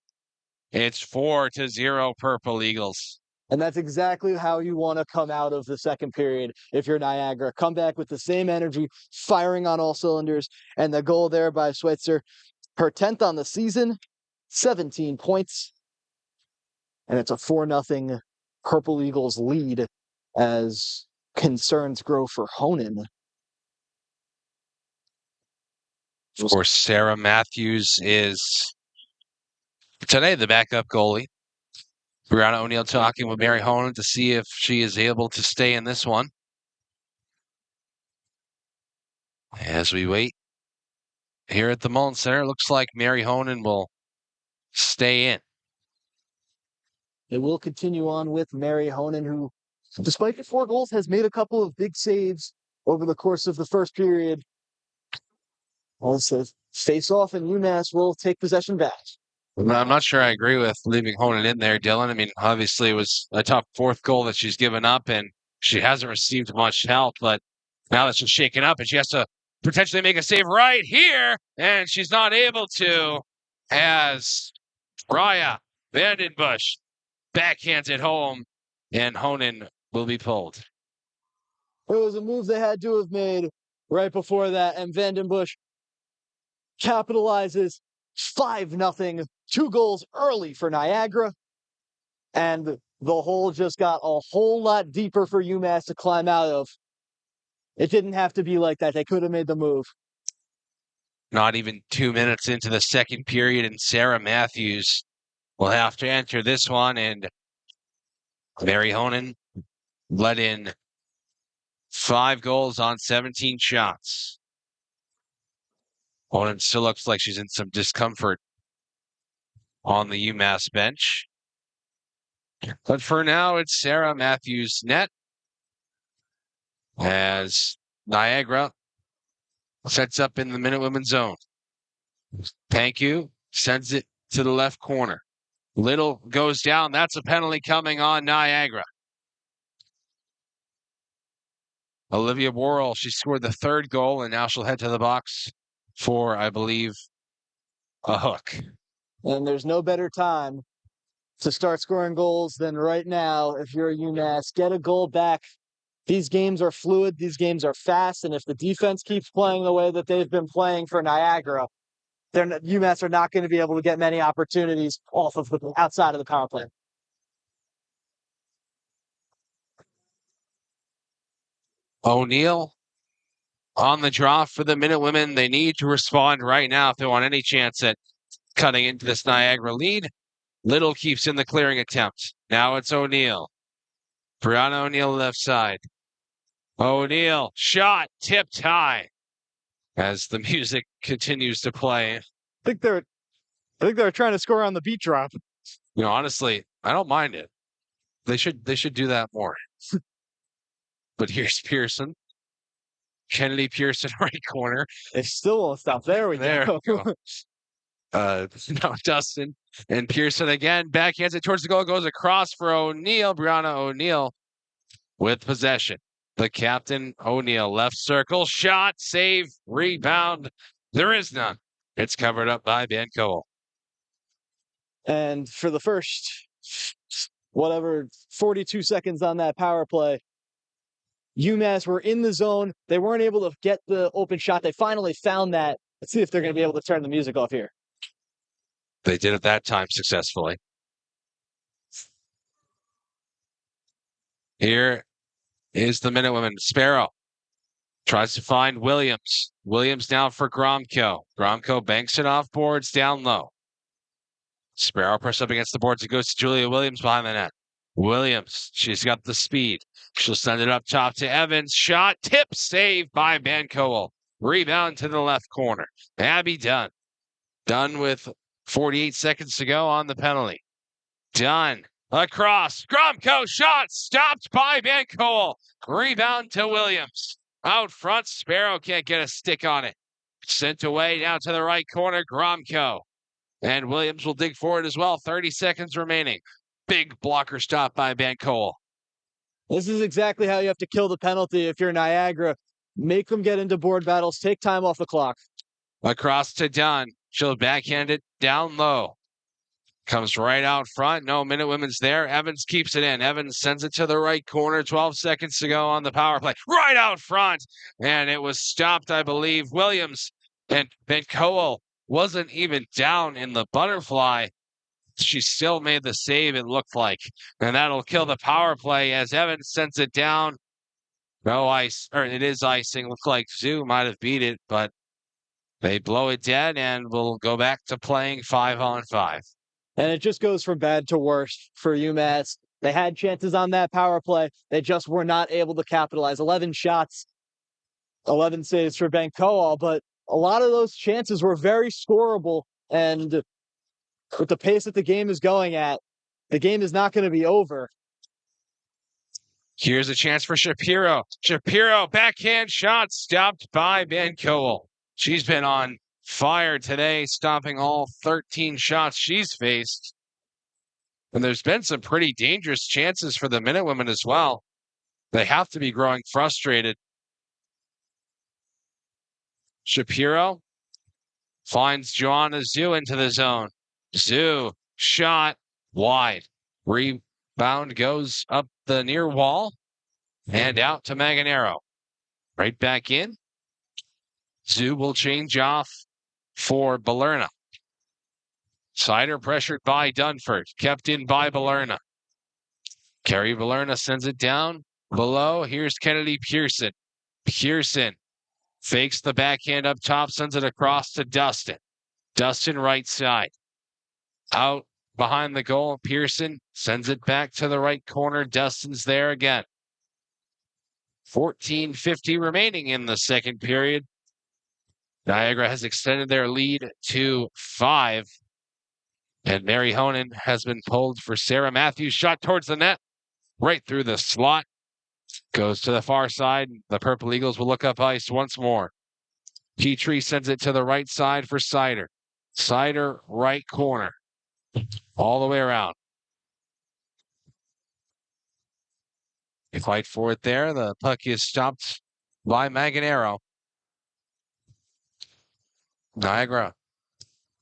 it's 4-0 Purple Eagles. And that's exactly how you want to come out of the second period if you're Niagara. Come back with the same energy, firing on all cylinders. And the goal there by Switzer, her 10th on the season, 17 points. And it's a 4-0 Purple Eagles lead as concerns grow for Honan. Of course, Sarah Matthews is today the backup goalie. Brianna O'Neill talking with Mary Honan to see if she is able to stay in this one. As we wait here at the Mullen Center, looks like Mary Honan will stay in. It will continue on with Mary Honan, who, despite the 4 goals, has made a couple of big saves over the course of the first period. Also, face off, and UMass will take possession back. I'm not sure I agree with leaving Honan in there, Dylan. I mean, obviously it was a tough 4th goal that she's given up, and she hasn't received much help, but now that she's shaken up and she has to potentially make a save right here, and she's not able to, as Raya Vandenbush backhands it home, and Honan will be pulled. It was a move they had to have made right before that, and Vandenbush capitalizes 5-0, 2 goals early for Niagara, and the hole just got a whole lot deeper for UMass to climb out of. It didn't have to be like that. They could have made the move. Not even 2 minutes into the second period, and Sarah Matthews will have to enter this one, and Mary Honan let in 5 goals on 17 shots. Honan still looks like she's in some discomfort on the UMass bench. But for now, it's Sarah Matthews' net as Niagara sets up in the Minute Women's zone. Panku sends it to the left corner. Little goes down. That's a penalty coming on Niagara. Olivia Worrell, she scored the 3rd goal, and now she'll head to the box for, I believe, a hook. And there's no better time to start scoring goals than right now if you're a UMass. Get a goal back. These games are fluid. These games are fast. And if the defense keeps playing the way that they've been playing for Niagara, UMass are not going to be able to get many opportunities off of the outside of the power play. O'Neill on the draw for the Minute Women. They need to respond right now if they want any chance at cutting into this Niagara lead. Little keeps in the clearing attempt. Now it's O'Neill. Brianna O'Neill left side. O'Neill, shot, tipped high. As the music continues to play. I think they're trying to score on the beat drop. You know, honestly, I don't mind it. They should do that more. But here's Pearson. Kennedy Pearson, right corner. They still won't stop. There we go. Now Dustin and Pearson again. Backhands it towards the goal. Goes across for O'Neill. Brianna O'Neill with possession. The captain, O'Neal, left circle, shot, save, rebound. There is none. It's covered up by Ben Cole. And for the first, 42 seconds on that power play, UMass were in the zone. They weren't able to get the open shot. They finally found that. Let's see if they're going to be able to turn the music off here. They did it that time successfully. Here is the Minutewomen. Sparrow tries to find Williams. Williams now for Gromko. Gromko banks it off boards down low. Sparrow press up against the boards. It goes to Julia Williams behind the net. Williams, she's got the speed. She'll send it up top to Evans. Shot, tip, save by Van Coel. Rebound to the left corner. Abby Dunn. Dunn with 48 seconds to go on the penalty. Dunn across. Gromko shot stopped by Van Coel. Rebound to Williams. Out front, Sparrow can't get a stick on it. Sent away down to the right corner, Gromko. And Williams will dig forward as well. 30 seconds remaining. Big blocker stop by Van Coel. This is exactly how you have to kill the penalty if you're Niagara. Make them get into board battles. Take time off the clock. Across to Dunn. She'll backhand it down low. Comes right out front. No, Minutewomen's there. Evans keeps it in. Evans sends it to the right corner. 12 seconds to go on the power play. Right out front. And it was stopped, I believe. Williams and Van Coel wasn't even down in the butterfly. She still made the save, it looked like. And that'll kill the power play as Evans sends it down. No ice, or it is icing. Looks like Zoo might have beat it, but they blow it dead and we'll go back to playing 5-on-5. And it just goes from bad to worse for UMass. They had chances on that power play. They just were not able to capitalize. 11 shots, 11 saves for Ben Coal, but a lot of those chances were very scoreable. And with the pace that the game is going at, the game is not going to be over. Here's a chance for Shapiro. Shapiro, backhand shot, stopped by Ben Coal. She's been on fire today, stopping all 13 shots she's faced. And there's been some pretty dangerous chances for the Minutewomen as well. They have to be growing frustrated. Shapiro finds Joanna Zhu into the zone. Zhu, shot, wide. Rebound goes up the near wall and out to Maganero. Right back in. Zhu will change off for Balerna. Sider pressured by Dunford. Kept in by Balerna. Carrie Balerna sends it down below. Here's Kennedy Pearson. Pearson fakes the backhand up top, sends it across to Dustin. Dustin right side. Out behind the goal. Pearson sends it back to the right corner. Dustin's there again. 14:50 remaining in the second period. Niagara has extended their lead to 5. And Mary Honan has been pulled for Sarah Matthews. Shot towards the net. Right through the slot. Goes to the far side. The Purple Eagles will look up ice once more. Petrie sends it to the right side for Sider. Sider, right corner. All the way around. They fight for it there. The puck is stopped by Maganero. Niagara.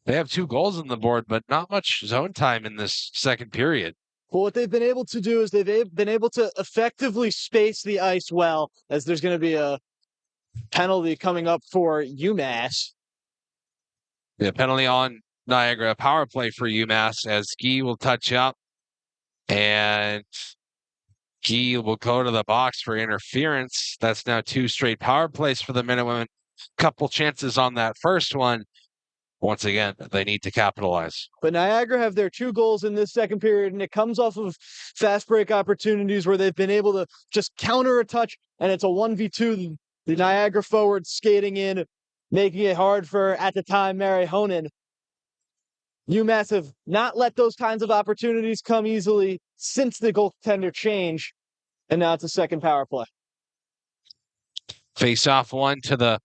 They have 2 goals on the board, but not much zone time in this second period. Well, what they've been able to do is they've been able to effectively space the ice well, as there's going to be a penalty coming up for UMass. The penalty on Niagara, power play for UMass as Guy will touch up and Guy will go to the box for interference. That's now 2 straight power plays for the Minutewomen. Couple chances on that first one. Once again, they need to capitalize. But Niagara have their 2 goals in this second period, and it comes off of fast break opportunities where they've been able to just counter a touch, and it's a 1v2. The Niagara forwards skating in, making it hard for, at the time, Mary Honan. UMass have not let those kinds of opportunities come easily since the goaltender change, and now it's a second power play. Face off one to the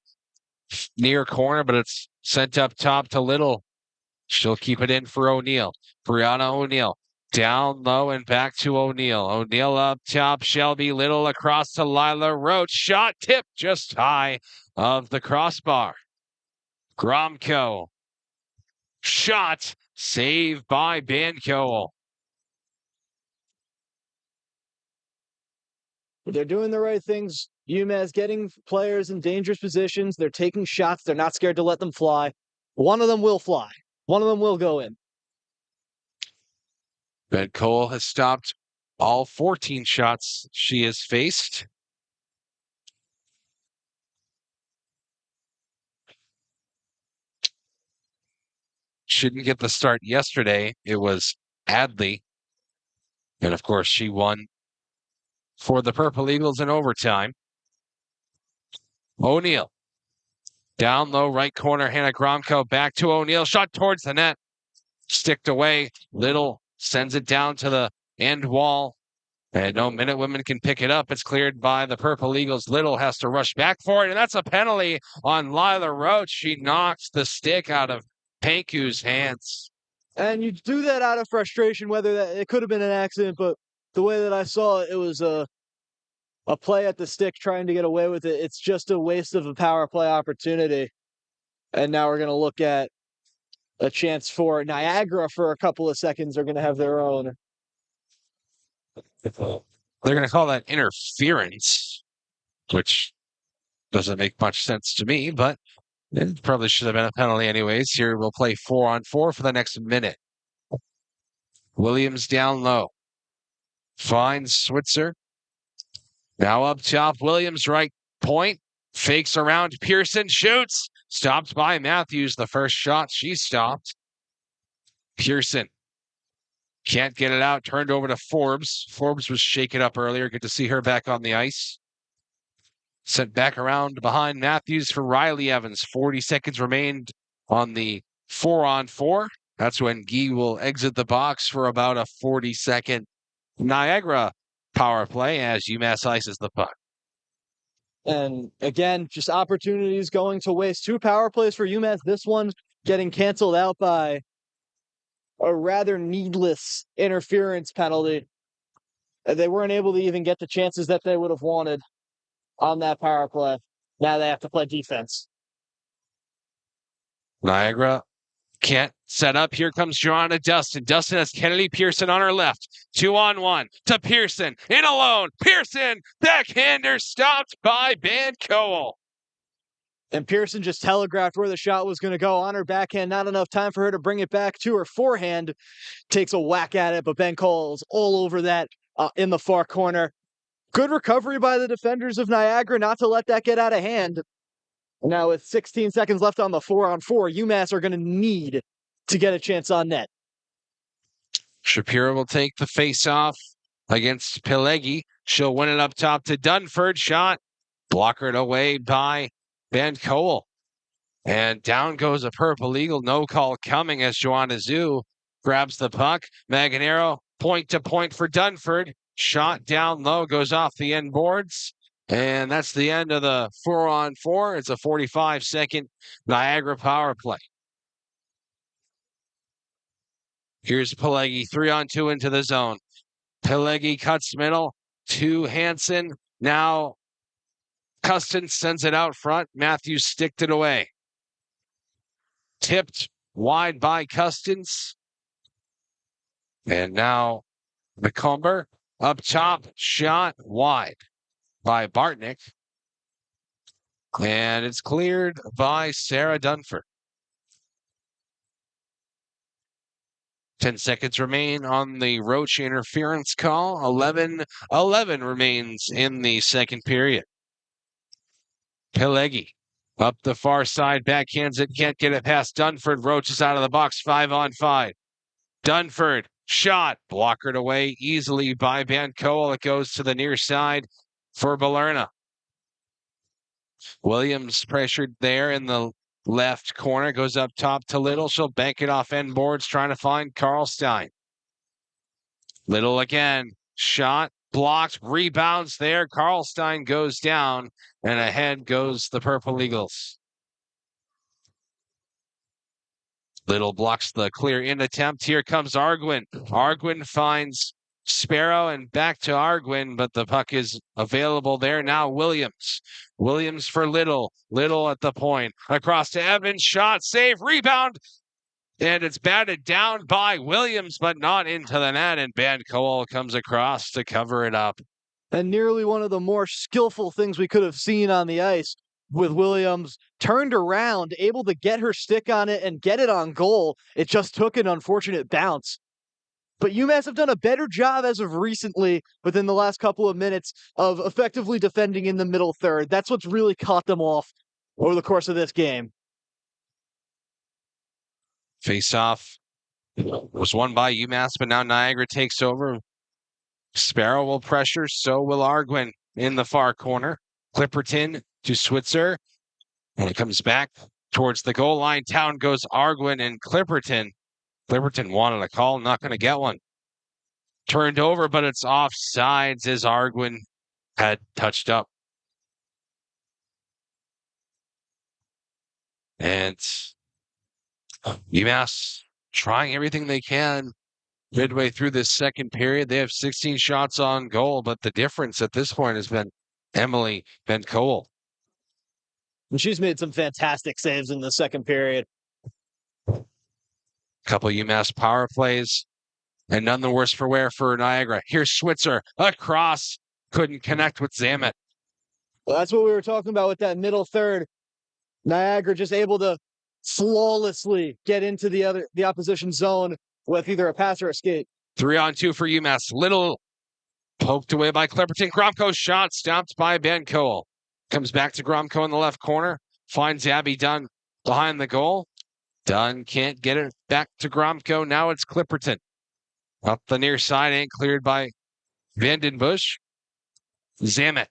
near corner, but it's sent up top to Little. She'll keep it in for O'Neal. Brianna O'Neal Down low and back to O'Neal. O'Neal up top. Shelby Little across to Lila Roach. Shot tip just high of the crossbar. Gromko. Shot saved by Banco. They're doing the right things. UMass getting players in dangerous positions. They're taking shots. They're not scared to let them fly. One of them will fly. One of them will go in. Ben Cole has stopped all 14 shots she has faced. She didn't get the start yesterday. It was Adley. And of course, she won for the Purple Eagles in overtime. O'Neal. Down low, right corner, Hannah Gromko back to O'Neal. Shot towards the net. Sticked away. Little sends it down to the end wall. And no Minute Women can pick it up. It's cleared by the Purple Eagles. Little has to rush back for it. And that's a penalty on Lila Roach. She knocks the stick out of Panku's hands. And you do that out of frustration, whether that it could have been an accident, but the way that I saw it, it was a play at the stick trying to get away with it. It's just a waste of a power play opportunity. And now we're going to look at a chance for Niagara for a couple of seconds. They're going to have their own. They're going to call that interference, which doesn't make much sense to me, but it probably should have been a penalty anyways. Here we'll play 4-on-4 for the next minute. Williams down low. Finds Switzer. Now up top, Williams right point. Fakes around Pearson, shoots. Stopped by Matthews. The first shot she stopped. Pearson can't get it out. Turned over to Forbes. Forbes was shaken up earlier. Good to see her back on the ice. Sent back around behind Matthews for Riley Evans. 40 seconds remained on the 4-on-4. That's when Guy will exit the box for about a 40-second Niagara power play as UMass ices the puck. And again, just opportunities going to waste. 2 power plays for UMass. This one getting canceled out by a rather needless interference penalty. They weren't able to even get the chances that they would have wanted on that power play. Now they have to play defense. Niagara can't set up. Here comes Joanna Dustin. Dustin has Kennedy Pearson on her left. 2-on-1 to Pearson. In alone. Pearson, backhander stopped by Banco. And Pearson just telegraphed where the shot was going to go on her backhand. Not enough time for her to bring it back to her forehand. Takes a whack at it, but Ben Cole's all over that in the far corner. Good recovery by the defenders of Niagara not to let that get out of hand. Now with 16 seconds left on the 4-on-4, UMass are going to need to get a chance on net. Shapiro will take the face-off against Pileggi. She'll win it up top to Dunford. Shot blockered away by Ben Cole. And down goes a Purple Eagle. No call coming as Joanna Zhu grabs the puck. Maganero point to point for Dunford. Shot down low, goes off the end boards. And that's the end of the 4-on-4. It's a 45-second Niagara power play. Here's Pileggi, 3-on-2 into the zone. Pileggi cuts middle to Hansen. Now Custon sends it out front. Matthews sticked it away. Tipped wide by Custons. And now McComber up top, shot wide by Bartnick. And it's cleared by Sarah Dunford. 10 seconds remain on the Roach interference call. 11-11 remains in the second period. Pileggi up the far side, backhands it, can't get it past Dunford. Roach is out of the box, 5-on-5. Dunford, shot, blockered away easily by Banco. It goes to the near side for Balerna. Williams pressured there in the left corner, goes up top to Little. She'll bank it off end boards, trying to find Karlstein. Little again, shot, blocked, rebounds there. Karlstein goes down, and ahead goes the Purple Eagles. Little blocks the clear in attempt. Here comes Arguin. Arguin finds Sparrow and back to Arguin, but the puck is available there now. Williams. Williams for Little. Little at the point. Across to Evans. Shot, save, rebound. And it's batted down by Williams, but not into the net. And Ben Cole comes across to cover it up. And nearly one of the more skillful things we could have seen on the ice, with Williams turned around, able to get her stick on it and get it on goal. It just took an unfortunate bounce. But UMass have done a better job as of recently, within the last couple of minutes, of effectively defending in the middle third. That's what's really caught them off over the course of this game. Face-off was won by UMass, but now Niagara takes over. Sparrow will pressure, so will Arguin in the far corner. Clipperton to Switzer, and it comes back towards the goal line. Down goes Arguin and Clipperton. Clipperton wanted a call, not going to get one. Turned over, but it's offsides as Arguin had touched up. And UMass trying everything they can midway through this second period. They have 16 shots on goal, but the difference at this point has been Emily Ben-Cole. And she's made some fantastic saves in the second period. Couple UMass power plays, and none the worse for wear for Niagara. Here's Switzer across, couldn't connect with Zamet. Well, that's what we were talking about with that middle third. Niagara just able to flawlessly get into the opposition zone with either a pass or a skate. 3-on-2 for UMass. Little poked away by Clipperton. Gromko's shot stopped by Ben-Cole. Comes back to Gromko in the left corner. Finds Abby Dunn behind the goal. Dunn can't get it back to Gromko. Now it's Clipperton. Up the near side, ain't cleared by Vandenbush. Zamet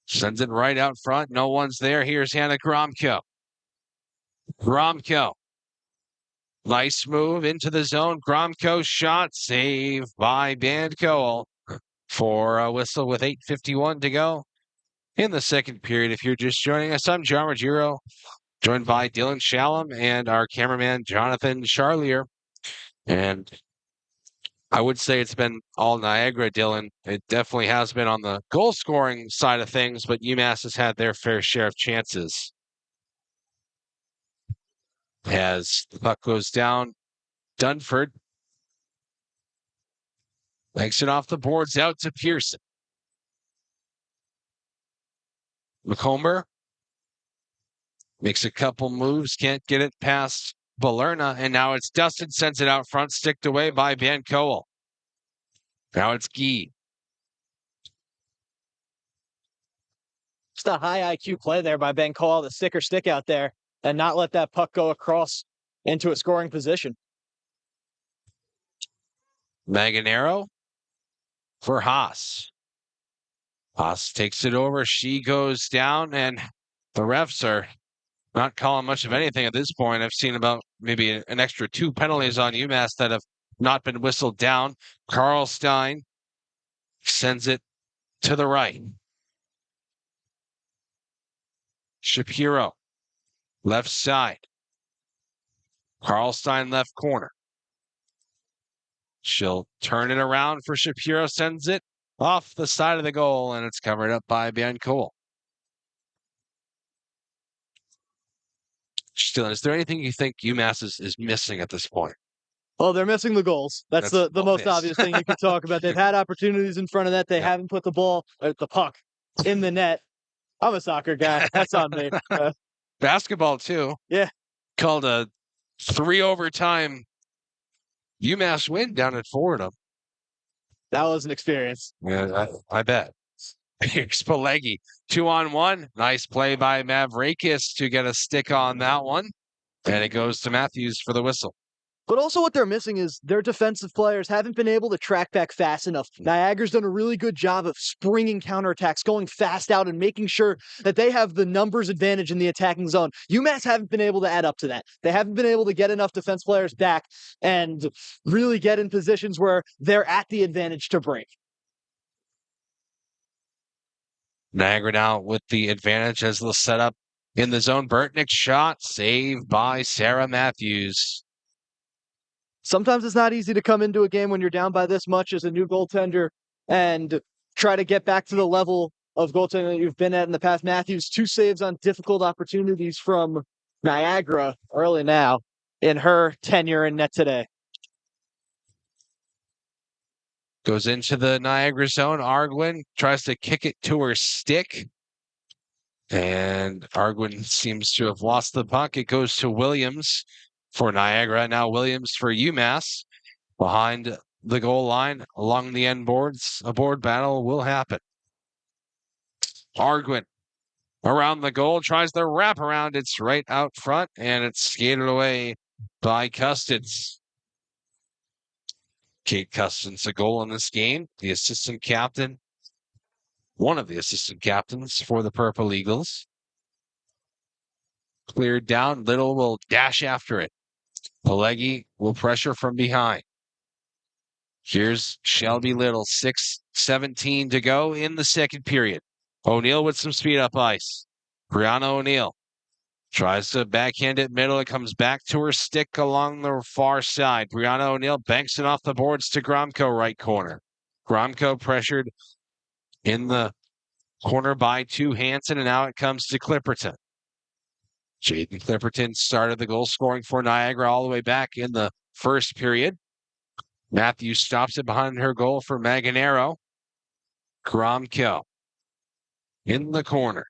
sends it right out front. No one's there. Here's Hannah Gromko. Gromko. Nice move into the zone. Gromko shot, save by Ben-Cole for a whistle with 8:51 to go in the second period. If you're just joining us, I'm John Ruggiero, joined by Dylan Shalom and our cameraman, Jonathan Charlier. And I would say it's been all Niagara, Dylan. It definitely has been on the goal-scoring side of things, but UMass has had their fair share of chances. As the puck goes down, Dunford makes it off the boards out to Pearson. McComber makes a couple moves, can't get it past Balerna, and now it's Dustin, sends it out front, sticked away by Ben-Cole. Now it's Gee. Just a high IQ play there by Ben-Cole to stick her stick out there and not let that puck go across into a scoring position. Maganero for Haas. Haas takes it over. She goes down, and the refs are not calling much of anything at this point. I've seen about maybe an extra 2 penalties on UMass that have not been whistled down. Karlstein sends it to the right. Shapiro, left side. Karlstein, left corner. She'll turn it around for Shapiro, sends it off the side of the goal, and it's covered up by Ben-Cole. Still, is there anything you think UMass is missing at this point? Well, they're missing the goals. That's the most obvious thing you could talk about. They've had opportunities in front of that. They haven't put the puck in the net. I'm a soccer guy. That's on me. Basketball, too. Yeah. Called a 3-overtime UMass win down at Fordham. That was an experience. Yeah, I bet. Here's Pelegi, 2-on-1. Nice play by Mavrakis to get a stick on that one. And it goes to Matthews for the whistle. But also what they're missing is their defensive players haven't been able to track back fast enough. Niagara's done a really good job of springing counterattacks, going fast out and making sure that they have the numbers advantage in the attacking zone. UMass haven't been able to add up to that. They haven't been able to get enough defense players back and really get in positions where they're at the advantage to break. Niagara now with the advantage as they'll set up In the zone, Burtnick shot, saved by Sarah Matthews. Sometimes it's not easy to come into a game when you're down by this much as a new goaltender and try to get back to the level of goaltending that you've been at in the past. Matthews, 2 saves on difficult opportunities from Niagara early now in her tenure in net today. Goes into the Niagara zone. Arguin tries to kick it to her stick. And Arguin seems to have lost the puck. It goes to Williams for Niagara. Now Williams for UMass. Behind the goal line, along the end boards, a board battle will happen. Arguin around the goal, tries to wrap around. It's right out front, and it's skated away by Custance. Kate Custance, a goal in this game. The assistant captain, one of the assistant captains for the Purple Eagles. Cleared down. Little will dash after it. Pelegi will pressure from behind. Here's Shelby Little, 6:17 to go in the second period. O'Neill with some speed up ice. Brianna O'Neill tries to backhand it middle. It comes back to her stick along the far side. Brianna O'Neill banks it off the boards to Gromko, right corner. Gromko pressured in the corner by 2 Hansen, and now it comes to Clipperton. Jaden Clipperton started the goal scoring for Niagara all the way back in the first period. Matthews stops it behind her goal for Maganero. Gromko in the corner.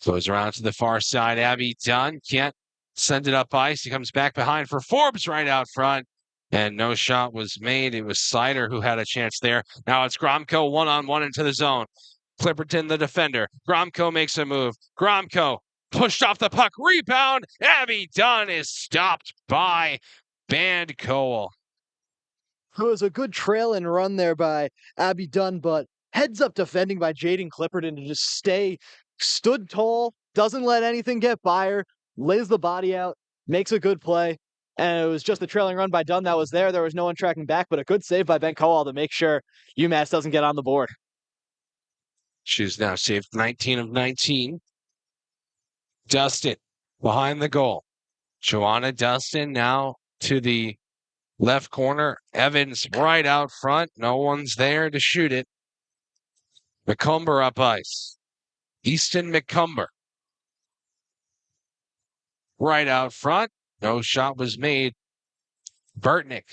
Goes around to the far side. Abby Dunn can't send it up ice. He comes back behind for Forbes right out front. And no shot was made. It was Sider who had a chance there. Now it's Gromko one-on-one into the zone. Clipperton, the defender. Gromko makes a move. Gromko pushed off the puck. Rebound. Abby Dunn is stopped by Band Cole. It was a good trail and run there by Abby Dunn, but heads up defending by Jaden Clipperton to just stood tall, doesn't let anything get by her, lays the body out, makes a good play. And it was just a trailing run by Dunn that was there. There was no one tracking back, but a good save by Ben Cowell to make sure UMass doesn't get on the board. She's now saved 19 of 19. Dustin behind the goal. Joanna Dustin now to the left corner. Evans right out front. No one's there to shoot it. McCumber up ice. Easton McCumber. Right out front. No shot was made. Burtnick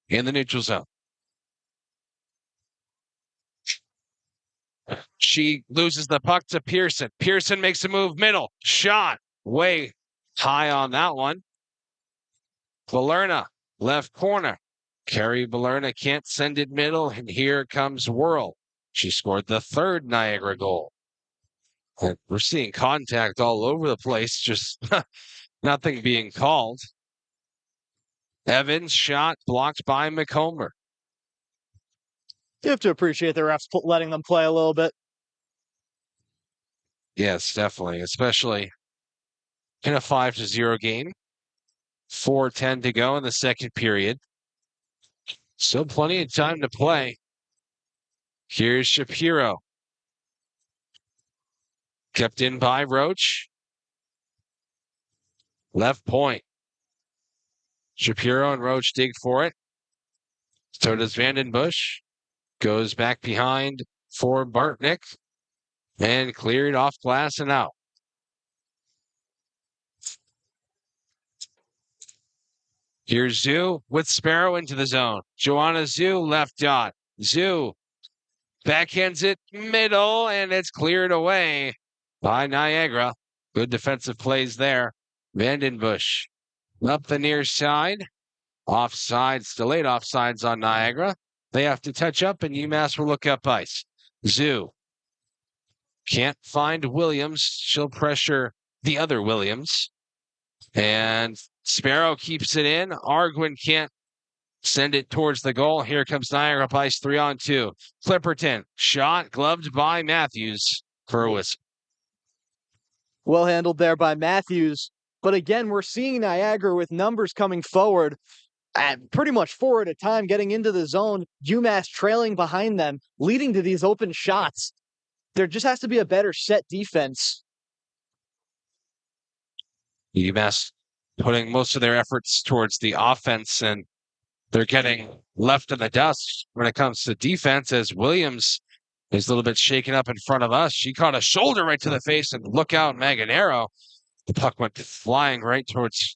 in the neutral zone. She loses the puck to Pearson. Pearson makes a move middle. Shot way high on that one. Valerna, left corner. Carrie Valerna can't send it middle, and here comes Whirl. She scored the 3rd Niagara goal. And we're seeing contact all over the place, just nothing being called. Evans shot blocked by McComber. You have to appreciate the refs letting them play a little bit. Yes, definitely, especially in a 5-0 game. 4:10 to go in the second period. Still plenty of time to play. Here's Shapiro. Kept in by Roach. Left point. Shapiro and Roach dig for it. So does Vandenbush. Goes back behind for Bartnick. And cleared off glass and out. Here's Zoo with Sparrow into the zone. Joanna Zoo, left dot. Zoo backhands it middle, and it's cleared away by Niagara. Good defensive plays there. Vandenbush up the near side. Offsides, delayed offsides on Niagara. They have to touch up, and UMass will look up ice. Zoo can't find Williams. She'll pressure the other Williams. And Sparrow keeps it in. Arguin can't send it towards the goal. Here comes Niagara up ice, 3-on-2. Clipperton, shot, gloved by Matthews for a whistle. Well handled there by Matthews. But again, we're seeing Niagara with numbers coming forward at pretty much 4 at a time, getting into the zone. UMass trailing behind them, leading to these open shots. there just has to be a better set defense. UMass putting most of their efforts towards the offense, and they're getting left in the dust when it comes to defense as Williams is a little bit shaken up in front of us. She caught a shoulder right to the face, and look out, Manganero. The puck went flying right towards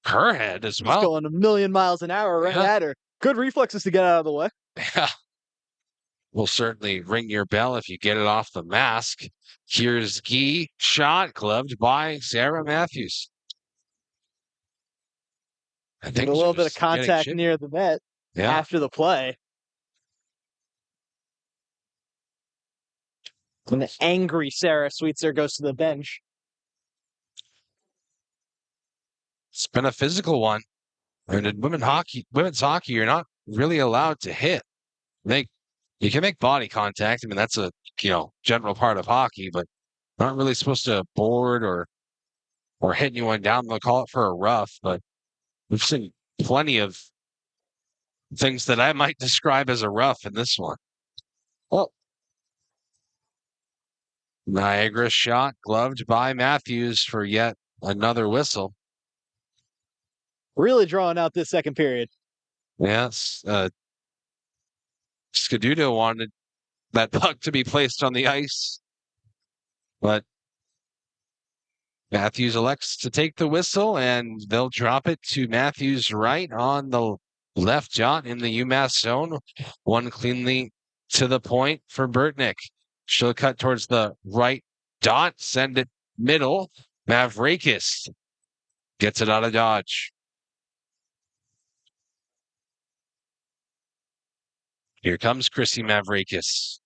her head as It's well. going a million miles an hour right at her. Good reflexes to get out of the way. Yeah. Will certainly ring your bell if you get it off the mask. Here's Guy, shot gloved by Sarah Matthews. I think a little bit of contact near the net after the play. And the angry Sarah Sweetser goes to the bench. It's been a physical one. And in women's hockey, you're not really allowed to hit. You can make body contact. I mean, that's a general part of hockey, but not really supposed to board or hit anyone down. They'll call it for a rough, but we've seen plenty of things that I might describe as a rough in this one. Well, Niagara shot gloved by Matthews for yet another whistle. Really drawing out this second period. Yes. Scaduto wanted that puck to be placed on the ice, but Matthews elects to take the whistle, and they'll drop it to Matthews right on the left jot in the UMass zone. One cleanly to the point for Burtnick. She'll cut towards the right dot, send it middle. Mavrakis gets it out of dodge. Here comes Chrissy Mavrakis.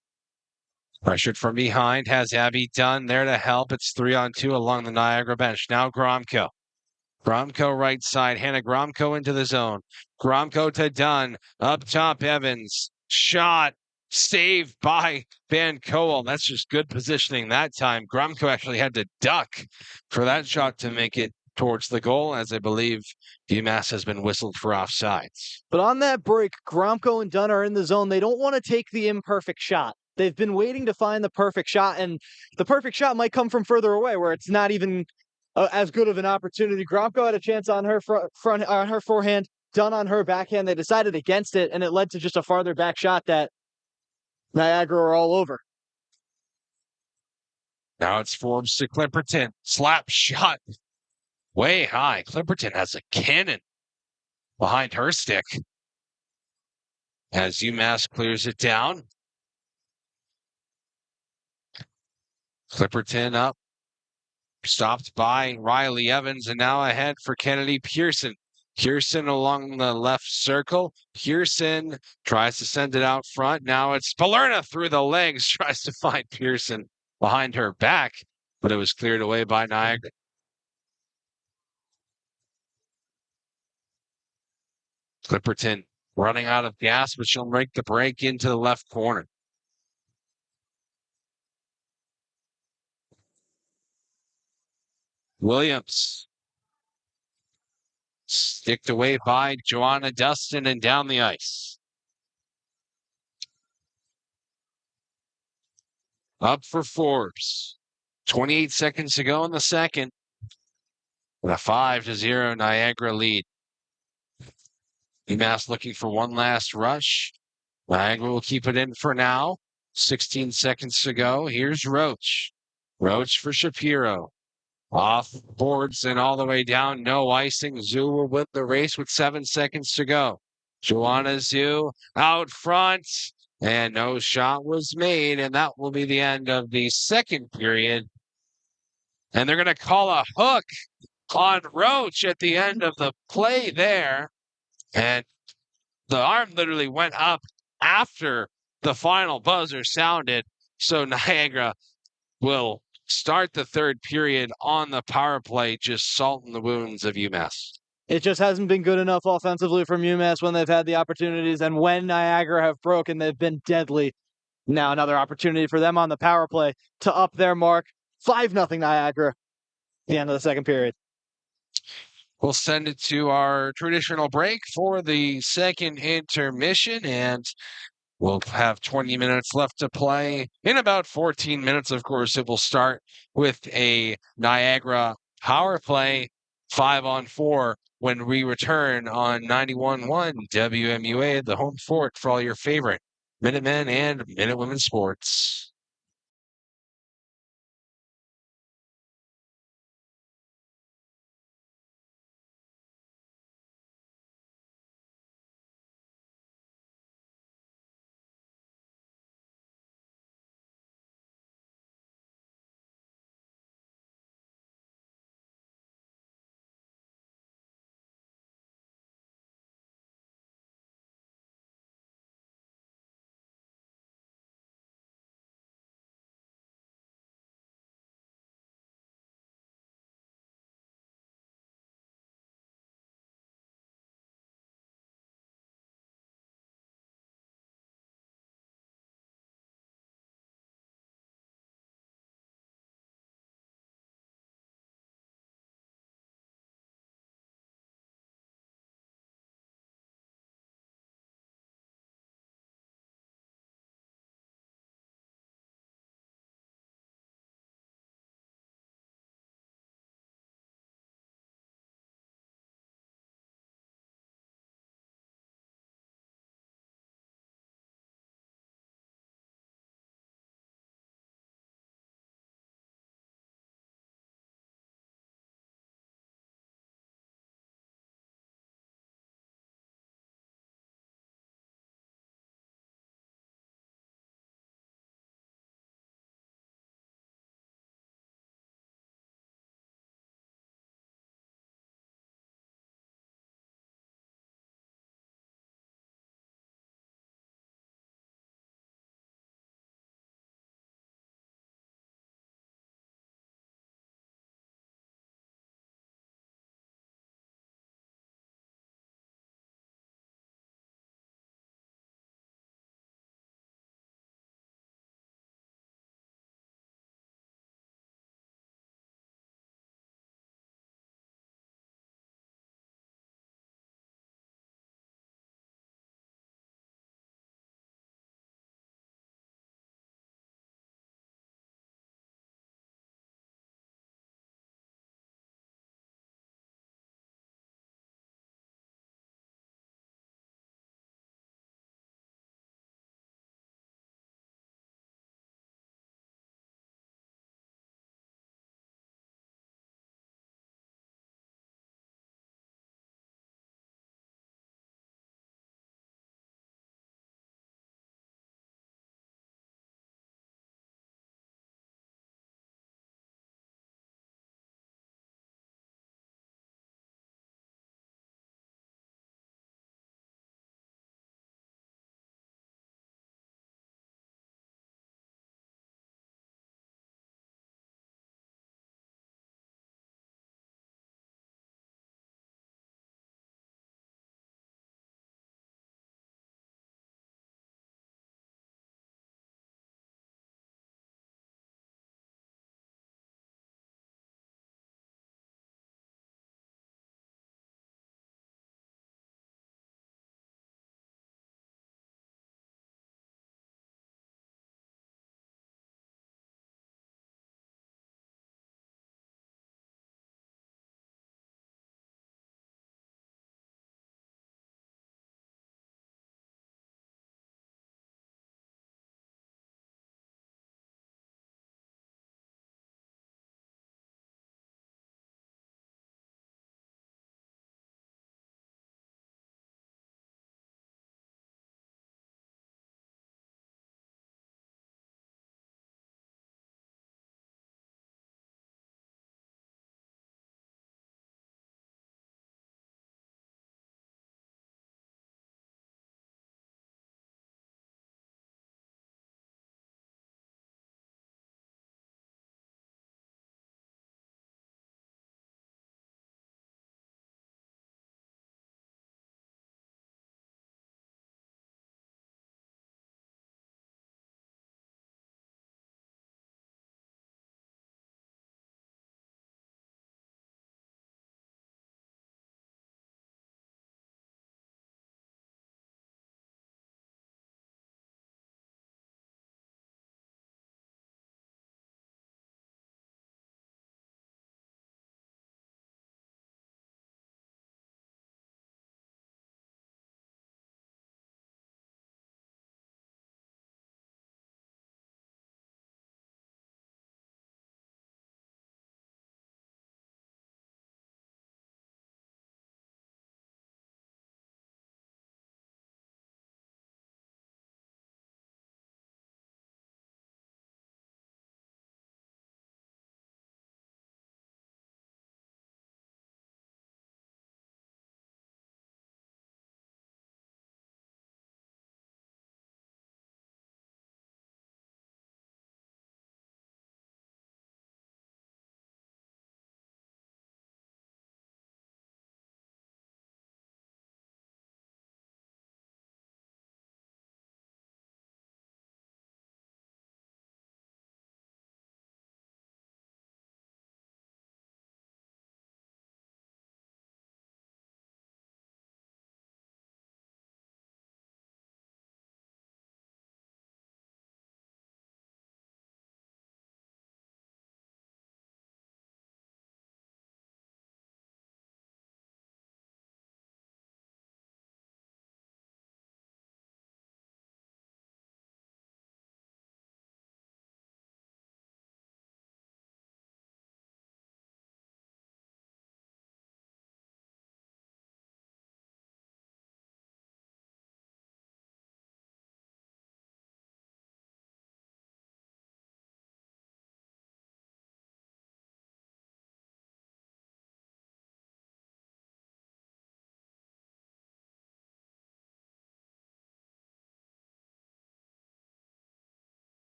Pressured from behind, has Abby Dunn there to help. It's 3-on-2 along the Niagara bench. Now Gromko. Gromko right side. Hannah Gromko into the zone. Gromko to Dunn. Up top, Evans. Shot. Saved by Van Coel. That's just good positioning that time. Gromko actually had to duck for that shot to make it towards the goal, as I believe UMass has been whistled for offsides. But on that break, Gromko and Dunn are in the zone. They don't want to take the imperfect shot. They've been waiting to find the perfect shot, and the perfect shot might come from further away, where it's not even as good of an opportunity. Gromko had a chance on her on her forehand, Dunn on her backhand. They decided against it, and it led to just a farther back shot that Niagara are all over. Now it's Forbes to Clipperton. Slap shot way high. Clipperton has a cannon behind her stick as UMass clears it down. Clipperton up, stopped by Riley Evans, and now ahead for Kennedy Pearson. Pearson along the left circle. Pearson tries to send it out front. Now it's Palerna through the legs, tries to find Pearson behind her back, but it was cleared away by Niagara. Clipperton running out of gas, but she'll make the break into the left corner. Williams. Sticked away by Joanna Dustin and down the ice. Up for Forbes. 28 seconds to go in the second. With a 5-0 Niagara lead. UMass looking for one last rush. Niagara will keep it in for now. 16 seconds to go. Here's Roach. Roach for Shapiro. Off boards and all the way down. No icing. Zhu will win the race with 7 seconds to go. Joanna Zhu out front. And no shot was made. And that will be the end of the second period. And they're going to call a hook on Roach at the end of the play there. And the arm literally went up after the final buzzer sounded. So Niagara will start the third period on the power play, just salting the wounds of UMass. It just hasn't been good enough offensively from UMass when they've had the opportunities, and when Niagara have broken, they've been deadly. Now another opportunity for them on the power play to up their mark. 5-0 Niagara at the end of the second period. We'll send it to our traditional break for the second intermission, and We'll have 20 minutes left to play. In about 14 minutes, of course, it will start with a Niagara power play 5-on-4 when we return on 91.1 WMUA, the home fort for all your favorite Minutemen and Minutewomen sports.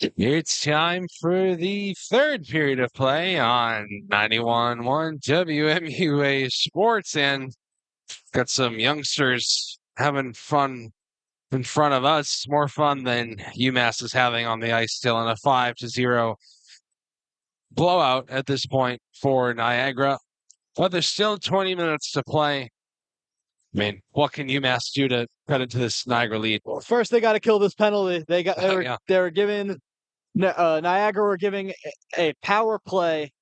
It's time for the third period of play on 91.1 WMUA Sports, and got some youngsters having fun in front of us. More fun than UMass is having on the ice still in a 5-0 blowout at this point for Niagara. But there's still 20 minutes to play. I mean, what can UMass do to cut into this Niagara lead? Well, first they got to kill this penalty. Yeah. They were giving Niagara were giving a power play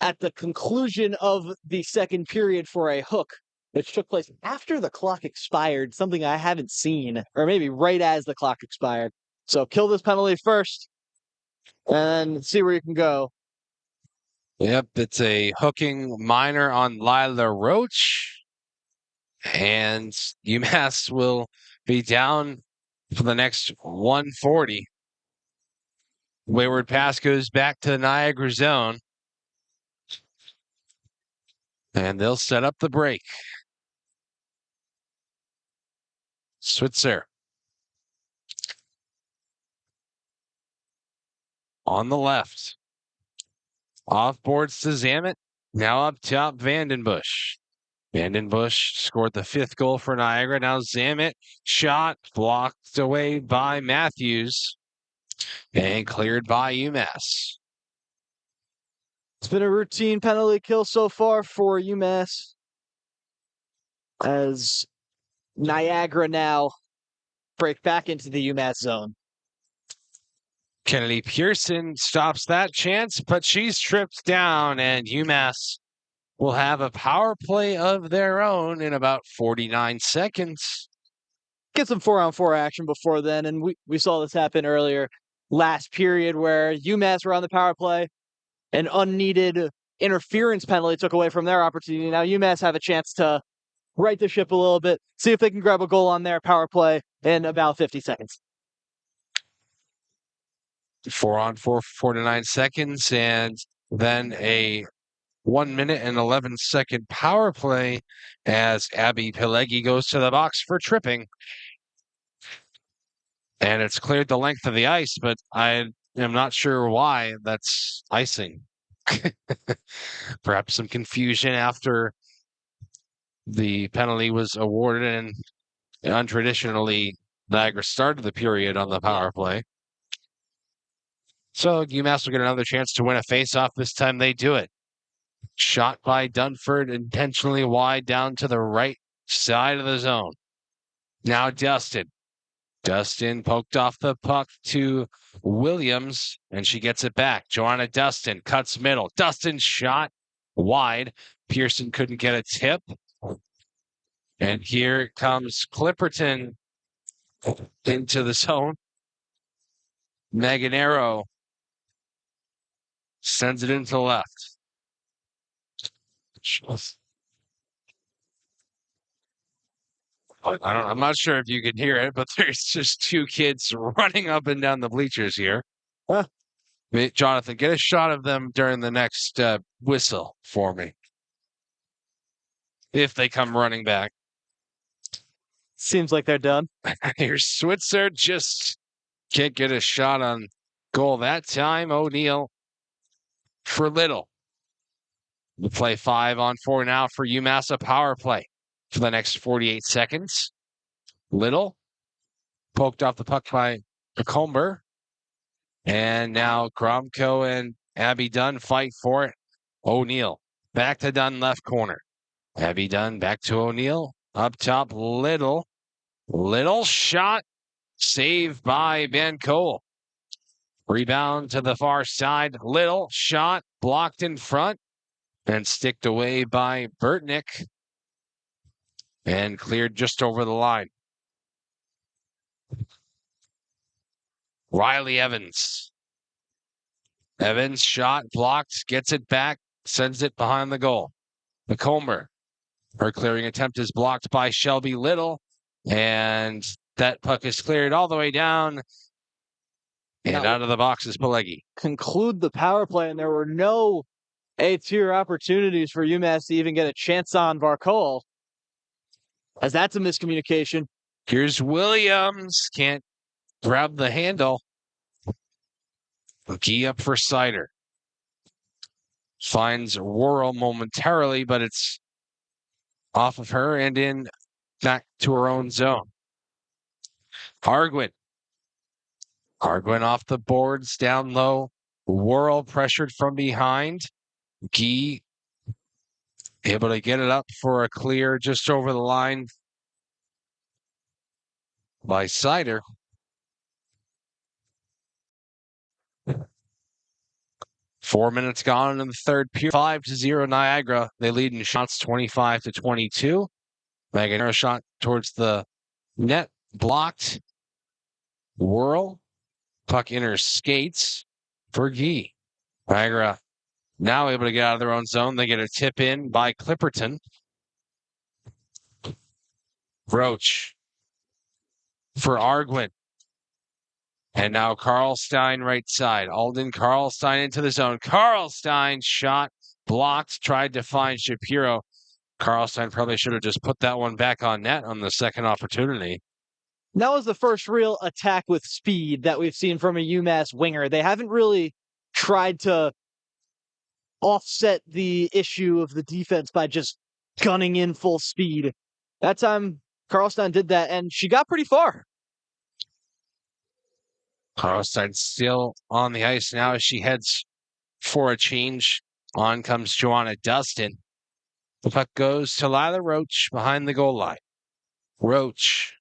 at the conclusion of the second period for a hook, which took place after the clock expired, something I haven't seen, or maybe right as the clock expired. So kill this penalty first and see where you can go. Yep, it's a hooking minor on Lila Roach. And UMass will be down for the next 140. Wayward pass goes back to the Niagara zone. And they'll set up the break. Switzer on the left. Off boards to Zamet. Now up top, Vandenbush. Vandenbush scored the fifth goal for Niagara. Now Zamet shot blocked away by Matthews and cleared by UMass. It's been a routine penalty kill so far for UMass, as Niagara now break back into the UMass zone. Kennedy Pearson stops that chance, but she's tripped down, and UMass will have a power play of their own in about 49 seconds. Get some 4-on-4 action before then, and we saw this happen earlier last period where UMass were on the power play. An unneeded interference penalty took away from their opportunity. Now UMass have a chance to right the ship a little bit, see if they can grab a goal on their power play in about 50 seconds. 4-on-4 for 49 seconds, and then a 1 minute and 11-second power play as Abby Pileggi goes to the box for tripping. And it's cleared the length of the ice, but I am not sure why that's icing. Perhaps some confusion after the penalty was awarded, and untraditionally, Niagara started the period on the power play. So UMass will get another chance to win a faceoff. This time they do it. Shot by Dunford, intentionally wide down to the right side of the zone. Now Dustin. Dustin poked off the puck to Williams, and she gets it back. Joanna Dustin cuts middle. Dustin shot wide. Pearson couldn't get a tip. And here comes Clipperton into the zone. Maganero sends it into the left. I'm not sure if you can hear it, but there's just two kids running up and down the bleachers here. Huh. Jonathan, get a shot of them during the next whistle for me. If they come running back. Seems like they're done. Here's Switzer, just can't get a shot on goal that time. O'Neill for Little. We play 5-on-4 now for UMass, a power play for the next 48 seconds. Little poked off the puck by Comber. And now Gromko and Abby Dunn fight for it. O'Neill back to Dunn, left corner. Abby Dunn back to O'Neill. Up top, Little. Little shot. Saved by Ben Cole. Rebound to the far side. Little shot. Blocked in front. And sticked away by Burtnick. And cleared just over the line. Riley Evans. Evans shot, blocked, gets it back, sends it behind the goal. McComber. Her clearing attempt is blocked by Shelby Little. And that puck is cleared all the way down. And out of the box is Pileggi. Conclude the power play, and there were no A-tier opportunities for UMass to even get a chance on Varcoal, as that's a miscommunication. Here's Williams. Can't grab the handle. Gee up for Sider. Finds Worrell momentarily, but it's off of her and in back to her own zone. Arguin off the boards, down low. Worrell pressured from behind. Gee able to get it up for a clear just over the line by Sider. Four minutes gone in the third period. 5-0 Niagara. They lead in shots 25-22. Niagara shot towards the net. Blocked. Worrell. Puck in her skates for Gee. Niagara now able to get out of their own zone. They get a tip in by Clipperton. Roach for Arguin. And now Karlstein right side. Alden Karlstein into the zone. Karlstein shot blocked, tried to find Shapiro. Karlstein probably should have just put that one back on net on the second opportunity. That was the first real attack with speed that we've seen from a UMass winger. They haven't really tried to offset the issue of the defense by just gunning in full speed. That time, Karlstein did that, and she got pretty far. Karlstein still on the ice now as she heads for a change. On comes Joanna Dustin. The puck goes to Lila Roach behind the goal line. Roach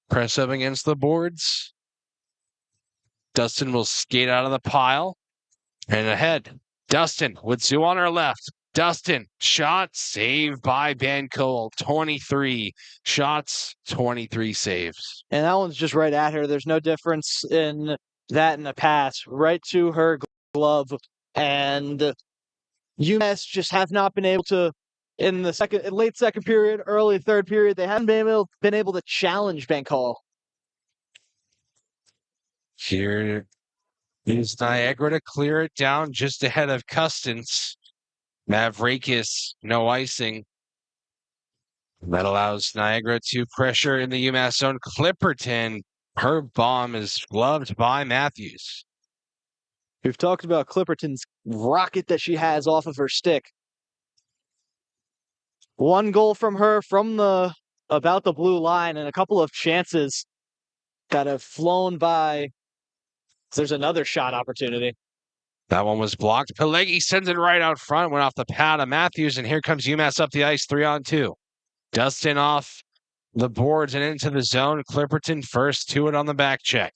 press up against the boards. Dustin will skate out of the pile and ahead. Dustin with Zoo on her left. Dustin shot saved by Ben Cole. 23 shots, 23 saves. And that one's just right at her. There's no difference in that and the pass. Right to her glove. And UMass just have not been able to, in the late second period, early third period, they haven't been able to challenge Ben Cole. Here is Niagara to clear it down just ahead of Custance. Mavrakis, no icing. That allows Niagara to pressure in the UMass zone. Clipperton, her bomb is gloved by Matthews. We've talked about Clipperton's rocket that she has off of her stick. One goal from her from about the blue line and a couple of chances that have flown by. There's another shot opportunity. That one was blocked. Pelegi sends it right out front, went off the pad of Matthews, and here comes UMass up the ice 3-on-2. Dustin off the boards and into the zone. Clipperton first to it on the back check.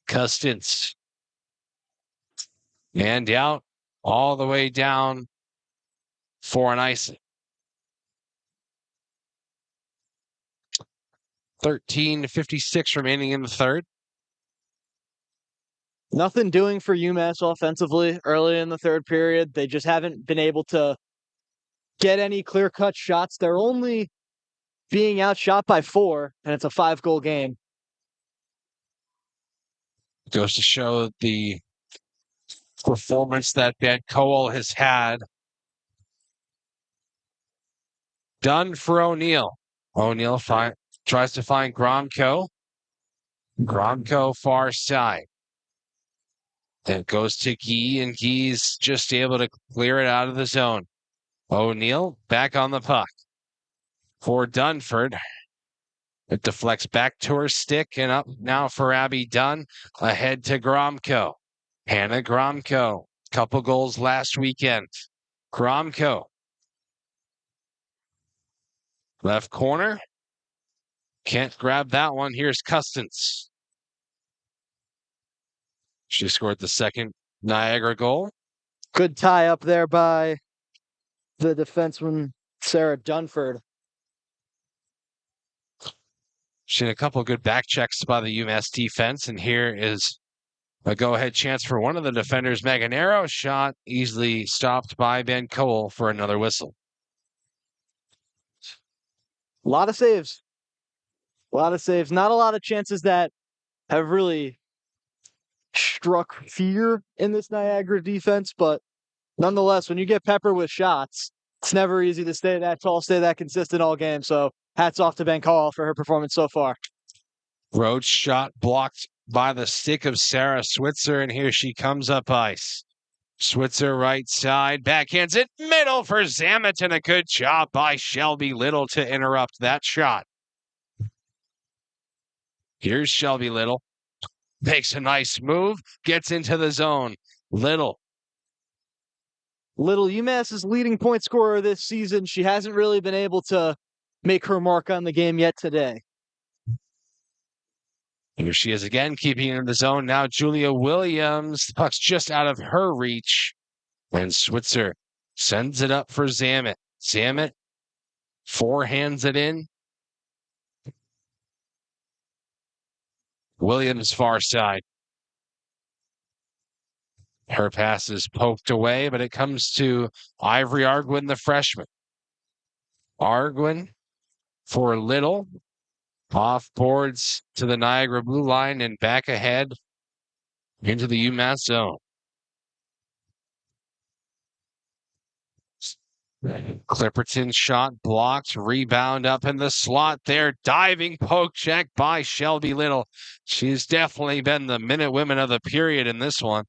Custance. And out all the way down for an icing. 13:56 remaining in the third. Nothing doing for UMass offensively early in the third period. They just haven't been able to get any clear-cut shots. They're only being outshot by 4, and it's a 5-goal game. Goes to show the performance that Ben Cole has had. Done for O'Neill. O'Neill tries to find Gromko. Gromko far side. Then goes to Gee, and Gee's just able to clear it out of the zone. O'Neill back on the puck for Dunford. It deflects back to her stick and up now for Abby Dunn. Ahead to Gromko. Hannah Gromko. Couple goals last weekend. Gromko. Left corner. Can't grab that one. Here's Custance. She scored the second Niagara goal. Good tie up there by the defenseman, Sarah Dunford. She had a couple of good back checks by the UMass defense, and here is a go-ahead chance for one of the defenders. Maganero shot easily stopped by Ben Cole for another whistle. A lot of saves. A lot of saves. Not a lot of chances that have really struck fear in this Niagara defense, but nonetheless, when you get peppered with shots, it's never easy to stay that tall, stay that consistent all game. So hats off to Ben Call for her performance so far. Roach shot blocked by the stick of Sarah Switzer, and here she comes up ice. Switzer right side, backhands it middle for Zamet, and a good job by Shelby Little to interrupt that shot. Here's Shelby Little. Makes a nice move, gets into the zone. Little, UMass's leading point scorer this season. She hasn't really been able to make her mark on the game yet today. Here she is again, keeping it in the zone. Now Julia Williams. The puck's just out of her reach. And Switzer sends it up for Zamet. Zamet forehands it in. Williams far side. Her pass is poked away, but it comes to Ivory Arguin, the freshman. Arguin for Little. Off boards to the Niagara blue line and back ahead into the UMass zone. Clipperton shot blocked, rebound up in the slot there. Diving poke check by Shelby Little. She's definitely been the minute women of the period in this one.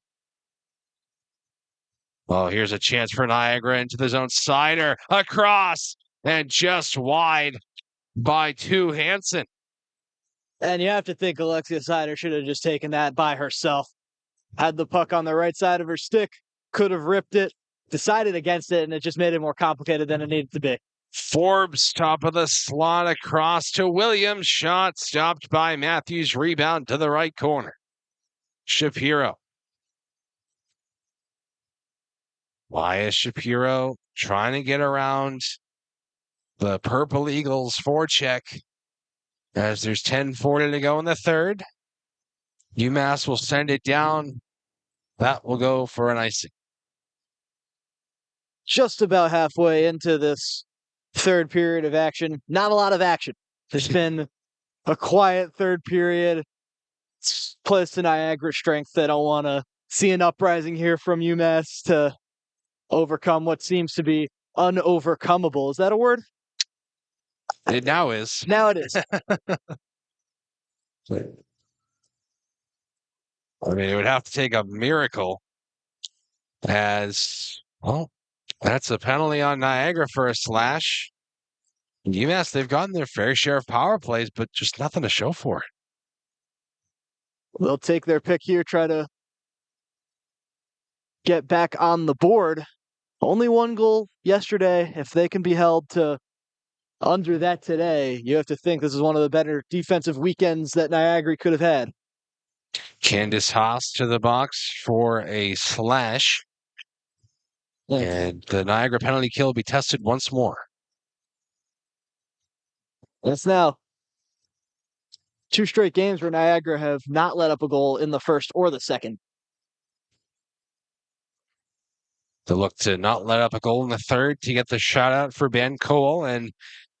Oh, here's a chance for Niagara into the zone. Sider across and just wide by two Hansen. And you have to think Alexia Sider should have just taken that by herself. Had the puck on the right side of her stick, could have ripped it, decided against it, and it just made it more complicated than it needed to be. Forbes, top of the slot across to Williams. Shot stopped by Matthews. Rebound to the right corner. Shapiro. Why is Shapiro trying to get around the Purple Eagles forecheck as there's 10:40 to go in the third? UMass will send it down. That will go for an icing. Just about halfway into this third period of action. Not a lot of action. There's been a quiet third period. It's plays to Niagara's strength. They don't want to see an uprising here from UMass to overcome what seems to be unovercomable. Is that a word? It now is. Now it is. I mean, it would have to take a miracle as, well, that's a penalty on Niagara for a slash. UMass, they've gotten their fair share of power plays, but just nothing to show for it. They'll take their pick here, try to get back on the board. Only one goal yesterday. If they can be held to under that today, you have to think this is one of the better defensive weekends that Niagara could have had. Candace Haas to the box for a slash. And the Niagara penalty kill will be tested once more. It's now 2 straight games where Niagara have not let up a goal in the first or the second. They look to not let up a goal in the third to get the shot out for Ben Cole. And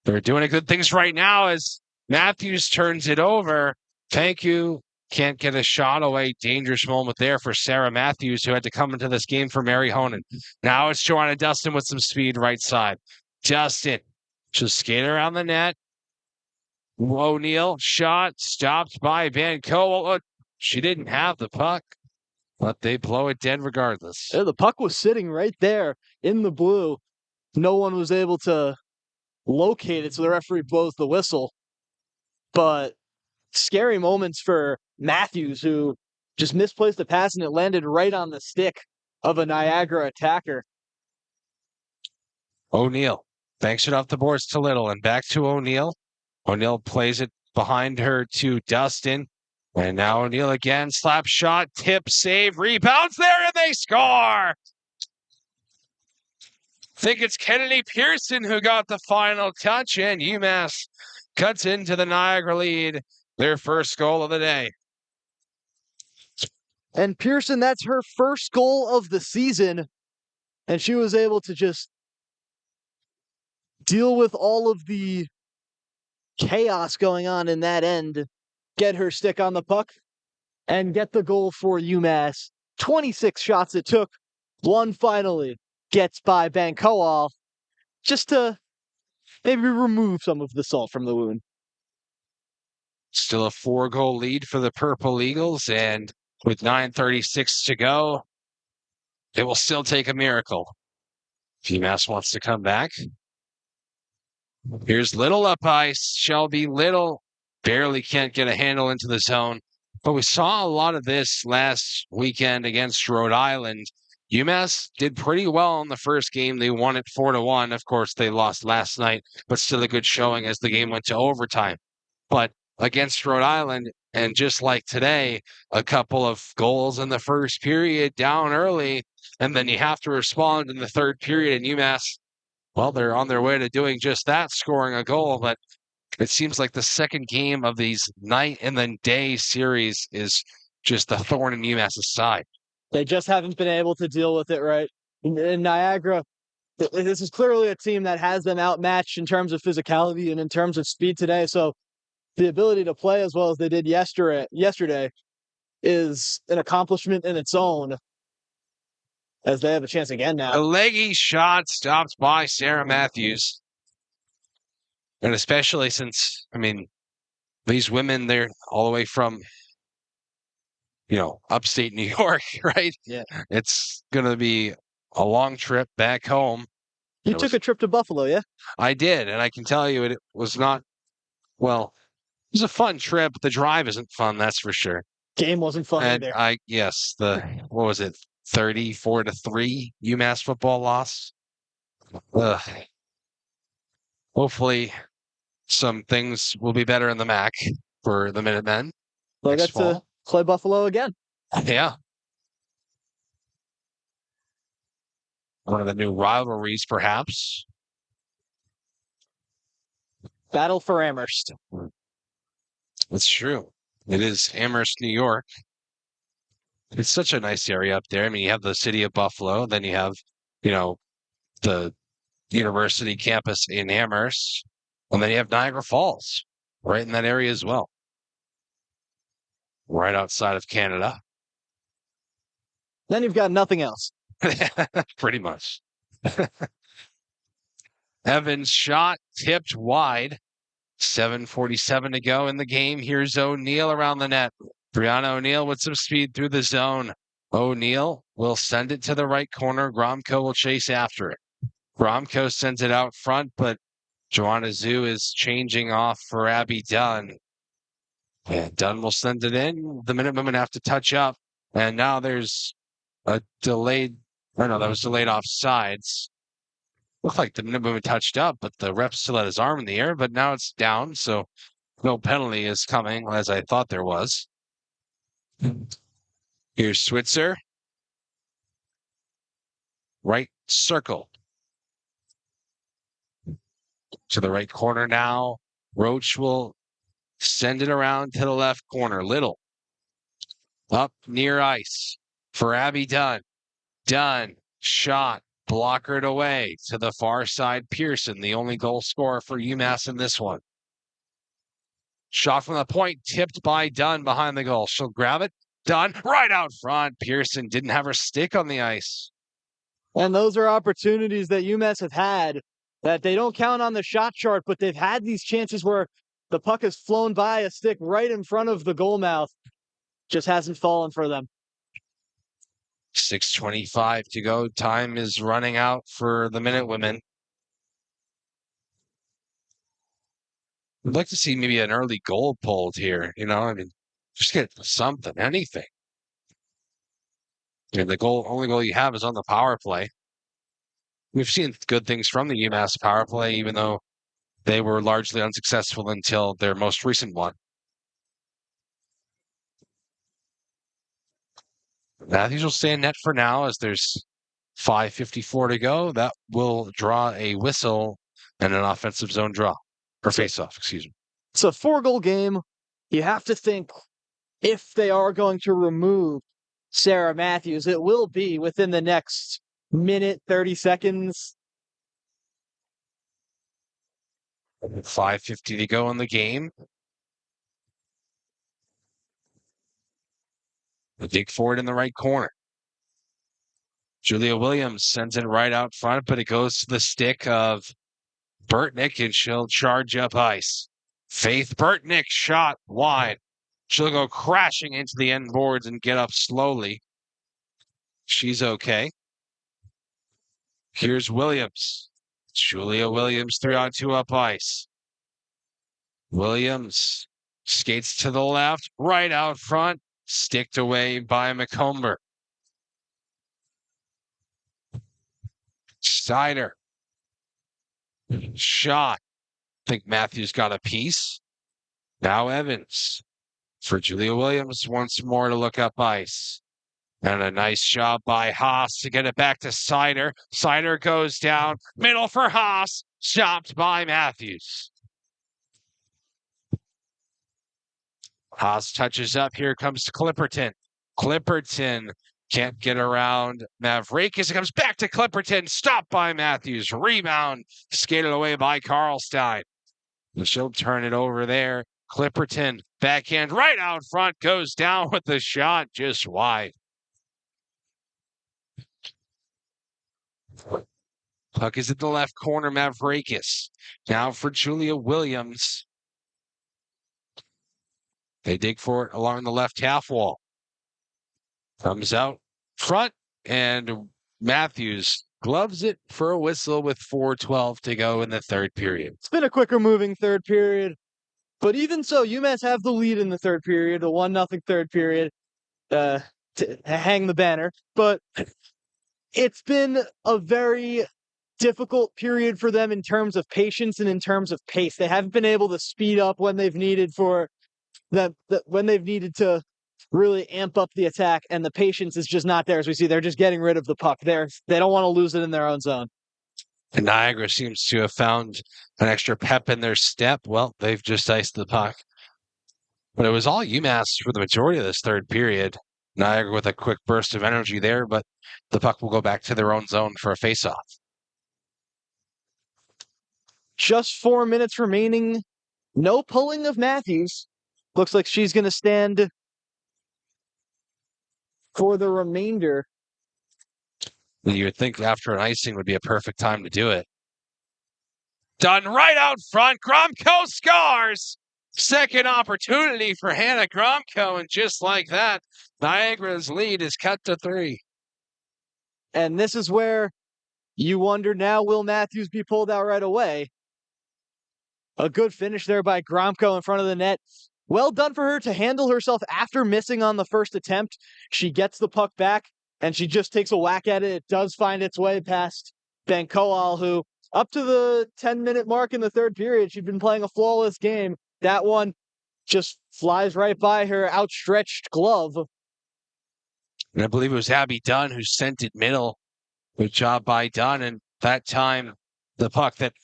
they're doing good things right now as Matthews turns it over. Thank you. Can't get a shot away. Dangerous moment there for Sarah Matthews, who had to come into this game for Mary Honan. Now it's Joanna Dustin with some speed right side. Dustin, she'll skate around the net. O'Neill, shot, stopped by Van Cole. She didn't have the puck, but they blow it dead regardless. Yeah, the puck was sitting right there in the blue. No one was able to locate it, so the referee blows the whistle. But scary moments for Matthews, who just misplaced the pass and it landed right on the stick of a Niagara attacker. O'Neill banks it off the boards to Little and back to O'Neill. O'Neill plays it behind her to Dustin. And now O'Neill again, slap shot, tip, save, rebounds there, and they score! Think it's Kennedy Pearson who got the final touch, and UMass cuts into the Niagara lead, their first goal of the day. And Pearson, that's her first goal of the season, and she was able to just deal with all of the chaos going on in that end, get her stick on the puck, and get the goal for UMass. 26 shots it took, one finally gets by Bancoal, just to maybe remove some of the salt from the wound. Still a 4-goal lead for the Purple Eagles, and with 9:36 to go, it will still take a miracle. If UMass wants to come back. Here's Little up ice. Shelby Little barely can't get a handle into the zone. But we saw a lot of this last weekend against Rhode Island. UMass did pretty well in the first game. They won it 4-1. Of course, they lost last night, but still a good showing as the game went to overtime. But against Rhode Island, and just like today, a couple of goals in the first period down early, and then you have to respond in the third period. And UMass, well, they're on their way to doing just that, scoring a goal. But it seems like the second game of these night and then day series is just a thorn in UMass's side. They just haven't been able to deal with it right. In Niagara, this is clearly a team that has them outmatched in terms of physicality and in terms of speed today. So the ability to play as well as they did yesterday is an accomplishment in its own, as they have a chance again now. A leggy shot stopped by Sarah Matthews. And especially since, I mean, these women, they're all the way from, upstate New York, right? Yeah. It's going to be a long trip back home. You took a trip to Buffalo, yeah? I did. And I can tell you it was not, well, it was a fun trip. The drive isn't fun, that's for sure. Game wasn't fun And either. what was it? 34-3 UMass football loss. Ugh. Hopefully some things will be better in the MAC for the Minutemen. They'll get to play Buffalo again. Yeah. One of the new rivalries, perhaps. Battle for Amherst. It's true. It is Amherst, New York. It's such a nice area up there. I mean, you have the city of Buffalo, then you have, the university campus in Amherst, and then you have Niagara Falls right in that area as well. Right outside of Canada. Then you've got nothing else. Pretty much. Evans' shot tipped wide. 7:47 to go in the game. Here's O'Neal around the net. Brianna O'Neal with some speed through the zone. O'Neal will send it to the right corner. Gromko will chase after it. Gromko sends it out front, but Joanna Zhu is changing off for Abby Dunn. And Dunn will send it in. The Minutemen have to touch up. And now there's a delayed, that was delayed off sides. Looked like the Minutemen touched up, but the ref still had his arm in the air, but now it's down, so no penalty is coming, as I thought there was. Here's Switzer. Right circle. To the right corner now. Roach will send it around to the left corner. Little. Up near ice for Abby Dunn. Dunn. Shot. Blockered away to the far side. Pearson, the only goal scorer for UMass in this one. Shot from the point, tipped by Dunn behind the goal. She'll grab it. Dunn right out front. Pearson didn't have her stick on the ice. And those are opportunities that UMass have had that they don't count on the shot chart, but they've had these chances where the puck has flown by a stick right in front of the goal mouth. Just hasn't fallen for them. 6:25 to go. Time is running out for the Minutewomen. I'd like to see maybe an early goal pulled here. Just get something, anything. The only goal you have is on the power play. We've seen good things from the UMass power play, even though they were largely unsuccessful until their most recent one. Matthews will stay in net for now as there's 5:54 to go. That will draw a whistle and an offensive zone draw. Or face-off, excuse me. It's a 4-goal game. You have to think if they are going to remove Sarah Matthews, it will be within the next minute, 30 seconds. 5:50 to go in the game. The dig forward in the right corner. Julia Williams sends it right out front, but it goes to the stick of Burtnick, and she'll charge up ice. Faith Burtnick shot wide. She'll go crashing into the end boards and get up slowly. She's okay. Here's Williams. Julia Williams, 3-on-2 up ice. Williams skates to the left, right out front, sticked away by McComber. Steiner. Shot. I think Matthews got a piece. Now Evans for Julia Williams once more to look up ice. And a nice job by Haas to get it back to Sider. Sider goes down. Middle for Haas. Stopped by Matthews. Haas touches up. Here comes Clipperton. Clipperton can't get around Mavrakis. It comes back to Clipperton. Stopped by Matthews. Rebound. Skated away by Karlstein. She'll turn it over there. Clipperton. Backhand right out front. Goes down with the shot just wide. Puck is at the left corner, Mavrakis. Now for Julia Williams. They dig for it along the left half wall. Comes out front, and Matthews gloves it for a whistle with 4:12 to go in the third period. It's been a quicker moving third period, but even so, UMass have the lead in the third period, a 1-0 third period, to hang the banner. But it's been a very difficult period for them in terms of patience and in terms of pace. They haven't been able to speed up when they've needed when they've needed to really amp up the attack, and the patience is just not there. As we see, they're just getting rid of the puck. They don't want to lose it in their own zone. And Niagara seems to have found an extra pep in their step. Well, they've just iced the puck. But it was all UMass for the majority of this third period. Niagara with a quick burst of energy there, but the puck will go back to their own zone for a faceoff. Just 4 minutes remaining. No pulling of Matthews. Looks like she's going to stand for the remainder. You would think after an icing would be a perfect time to do it. Done right out front. Gromko scores. Second opportunity for Hannah Gromko, and just like that, Niagara's lead is cut to 3. And this is where you wonder now, will Matthews be pulled out right away? A good finish there by Gromko in front of the net. Well done for her to handle herself after missing on the first attempt. She gets the puck back, and she just takes a whack at it. It does find its way past Ben Koal, who, up to the 10-minute mark in the third period, she'd been playing a flawless game. That one just flies right by her outstretched glove. And I believe it was Abby Dunn who sent it middle. Good job by Dunn. And that time, the puck that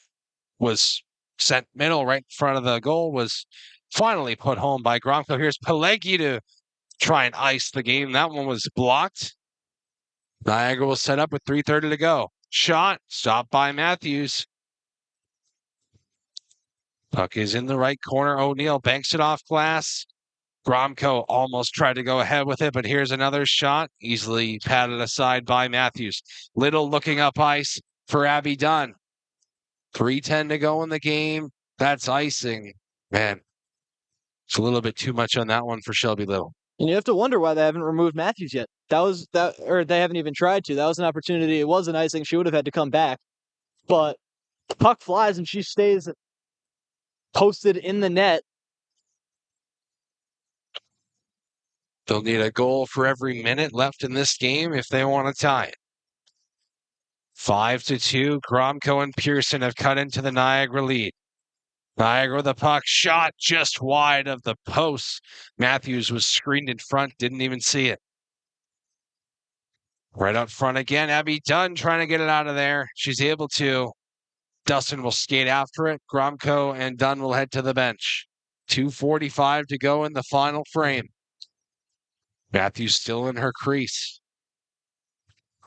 was sent middle right in front of the goal was finally put home by Gromko. Here's Pileggi to try and ice the game. That one was blocked. Niagara will set up with 3:30 to go. Shot, stopped by Matthews. Puck is in the right corner. O'Neill banks it off glass. Gromko almost tried to go ahead with it, but here's another shot. Easily patted aside by Matthews. Little looking up ice for Abby Dunn. 3:10 to go in the game. That's icing. Man, it's a little bit too much on that one for Shelby Little. And you have to wonder why they haven't removed Matthews yet. Or they haven't even tried to. That was an opportunity. It was an icing. She would have had to come back. But the puck flies and she stays posted in the net. They'll need a goal for every minute left in this game if they want to tie it. 5-2. Gromko and Pearson have cut into the Niagara lead. Niagara with the puck, shot just wide of the post. Matthews was screened in front, didn't even see it. Right out front again, Abby Dunn trying to get it out of there. She's able to. Dustin will skate after it. Gromko and Dunn will head to the bench. 2:45 to go in the final frame. Matthews still in her crease.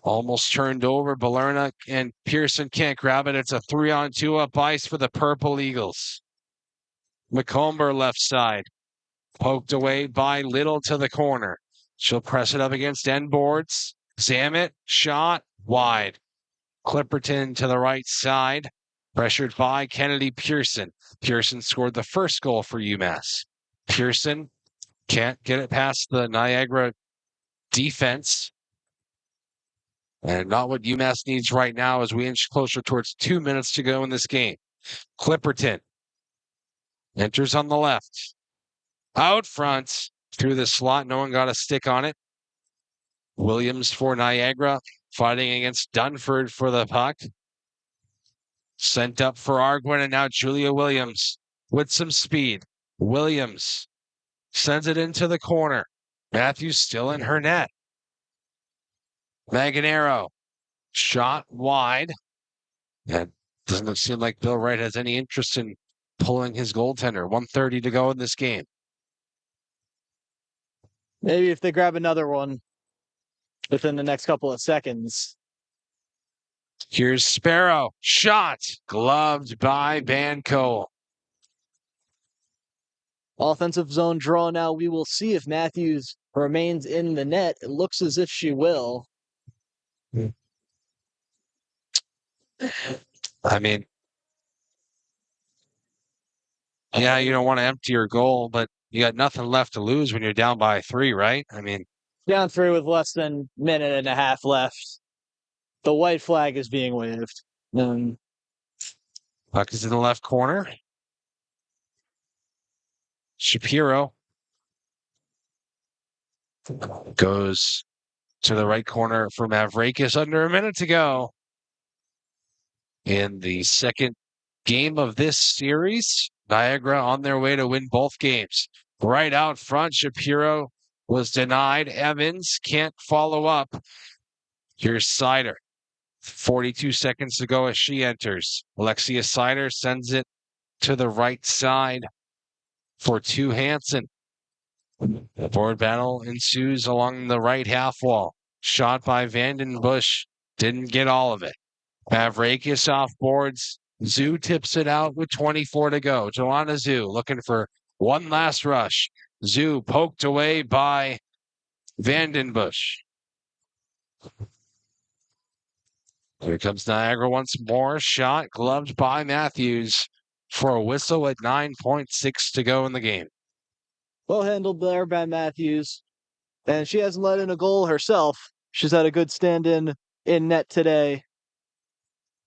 Almost turned over. Balerna and Pearson can't grab it. It's a 3-on-2 up ice for the Purple Eagles. McComber left side. Poked away by Little to the corner. She'll press it up against end boards. Zammit, shot, wide. Clipperton to the right side. Pressured by Kennedy Pearson. Pearson scored the first goal for UMass. Pearson can't get it past the Niagara defense. And not what UMass needs right now as we inch closer towards 2 minutes to go in this game. Clipperton enters on the left. Out front through the slot. No one got a stick on it. Williams for Niagara fighting against Dunford for the puck. Sent up for Arguin, and now Julia Williams with some speed. Williams sends it into the corner. Matthews still in her net. Maganero shot wide. And doesn't seem like Bill Wright has any interest in pulling his goaltender. 1:30 to go in this game. Maybe if they grab another one within the next couple of seconds. Here's Sparrow. Shot. Gloved by Banco. Offensive zone draw now. We will see if Matthews remains in the net. It looks as if she will. I mean, yeah, you don't want to empty your goal, but you got nothing left to lose when you're down by 3, right? I mean, Down 3 with less than a minute and a half left. The white flag is being waved. puck is in the left corner. Shapiro goes to the right corner for Mavrakis under a minute to go. In the second game of this series, Niagara on their way to win both games. Right out front, Shapiro was denied. Evans can't follow up. Here's Sider. 42 seconds to go as she enters. Alexia Sider sends it to the right side for Tu Hansen. The board battle ensues along the right half wall. Shot by Vandenbush. Didn't get all of it. Mavrakis off boards. Zoo tips it out with 24 to go. Joanna Zoo looking for one last rush. Zoo poked away by Vandenbush. Here comes Niagara once more. Shot gloved by Matthews for a whistle at 9.6 to go in the game. Well handled there by Matthews. And she hasn't let in a goal herself. She's had a good stand-in net today.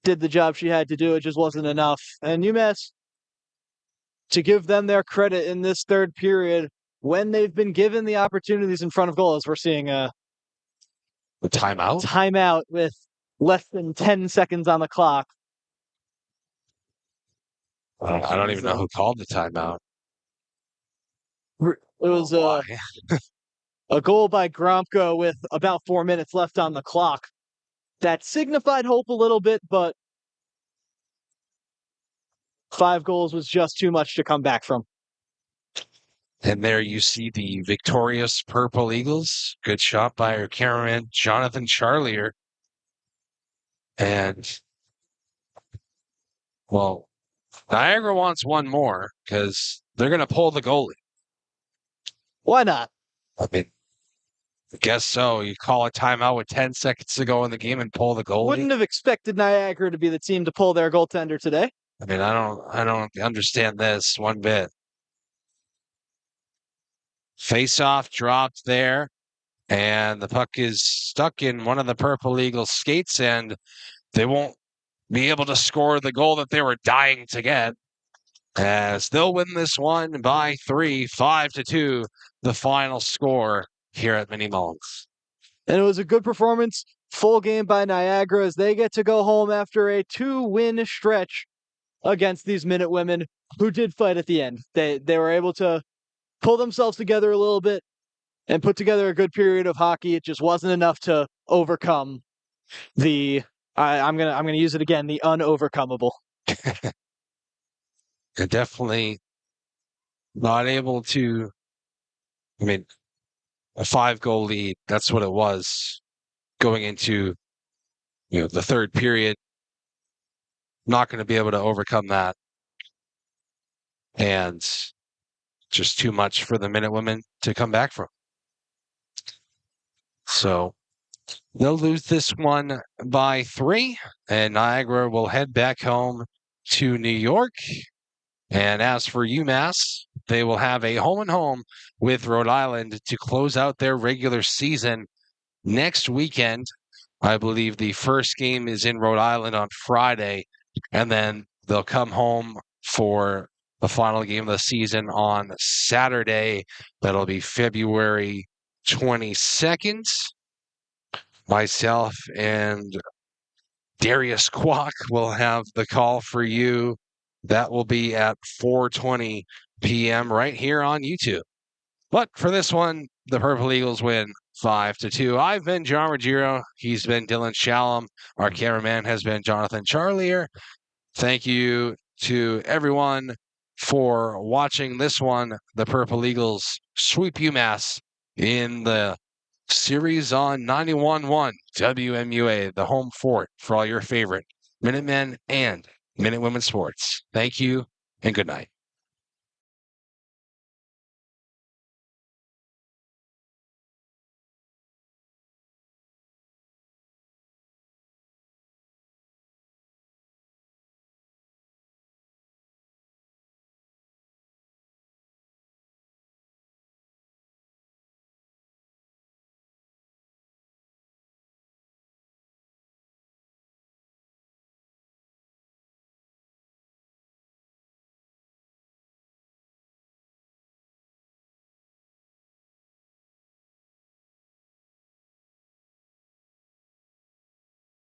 Did the job she had to do. It just wasn't enough. And UMass, to give them their credit in this third period, when they've been given the opportunities in front of goals, we're seeing a timeout with less than 10 seconds on the clock. I don't even know who called the timeout. It was a goal by Gromko with about 4 minutes left on the clock. That signified hope a little bit, but 5 goals was just too much to come back from. And there you see the victorious Purple Eagles. Good shot by our cameraman, Jonathan Charlier. And, well, Niagara wants one more because they're going to pull the goalie. Why not? I mean, I guess so. You call a timeout with 10 seconds to go in the game and pull the goalie. Wouldn't have expected Niagara to be the team to pull their goaltender today. I mean, I don't understand this one bit. Face-off dropped there, and the puck is stuck in one of the Purple Eagles' skates, and they won't be able to score the goal that they were dying to get. As they'll win this one by 3, 5-2, the final score here at Mini Mullins. And it was a good performance, full game by Niagara as they get to go home after a 2-win stretch against these Minute Women who did fight at the end. They were able to pull themselves together a little bit and put together a good period of hockey. It just wasn't enough to overcome the I'm gonna use it again, the unovercomable. They're definitely not able to. I mean, a 5-goal lead, that's what it was going into the third period. Not going to be able to overcome that. And just too much for the Minute Women to come back from. So they'll lose this one by 3, and Niagara will head back home to New York. And as for UMass, they will have a home and home with Rhode Island to close out their regular season next weekend. I believe the first game is in Rhode Island on Friday, and then they'll come home for the final game of the season on Saturday. That'll be February 22nd. Myself and Darius Kwok will have the call for you. That will be at 4:20 p.m. right here on YouTube. But for this one, the Purple Eagles win 5-2. I've been John Ruggiero. He's been Dylan Shalom. Our cameraman has been Jonathan Charlier. Thank you to everyone for watching this one. The Purple Eagles sweep UMass in the series on 91.1 WMUA, the home fort for all your favorite Minutemen and Minute Women sports. Thank you and good night.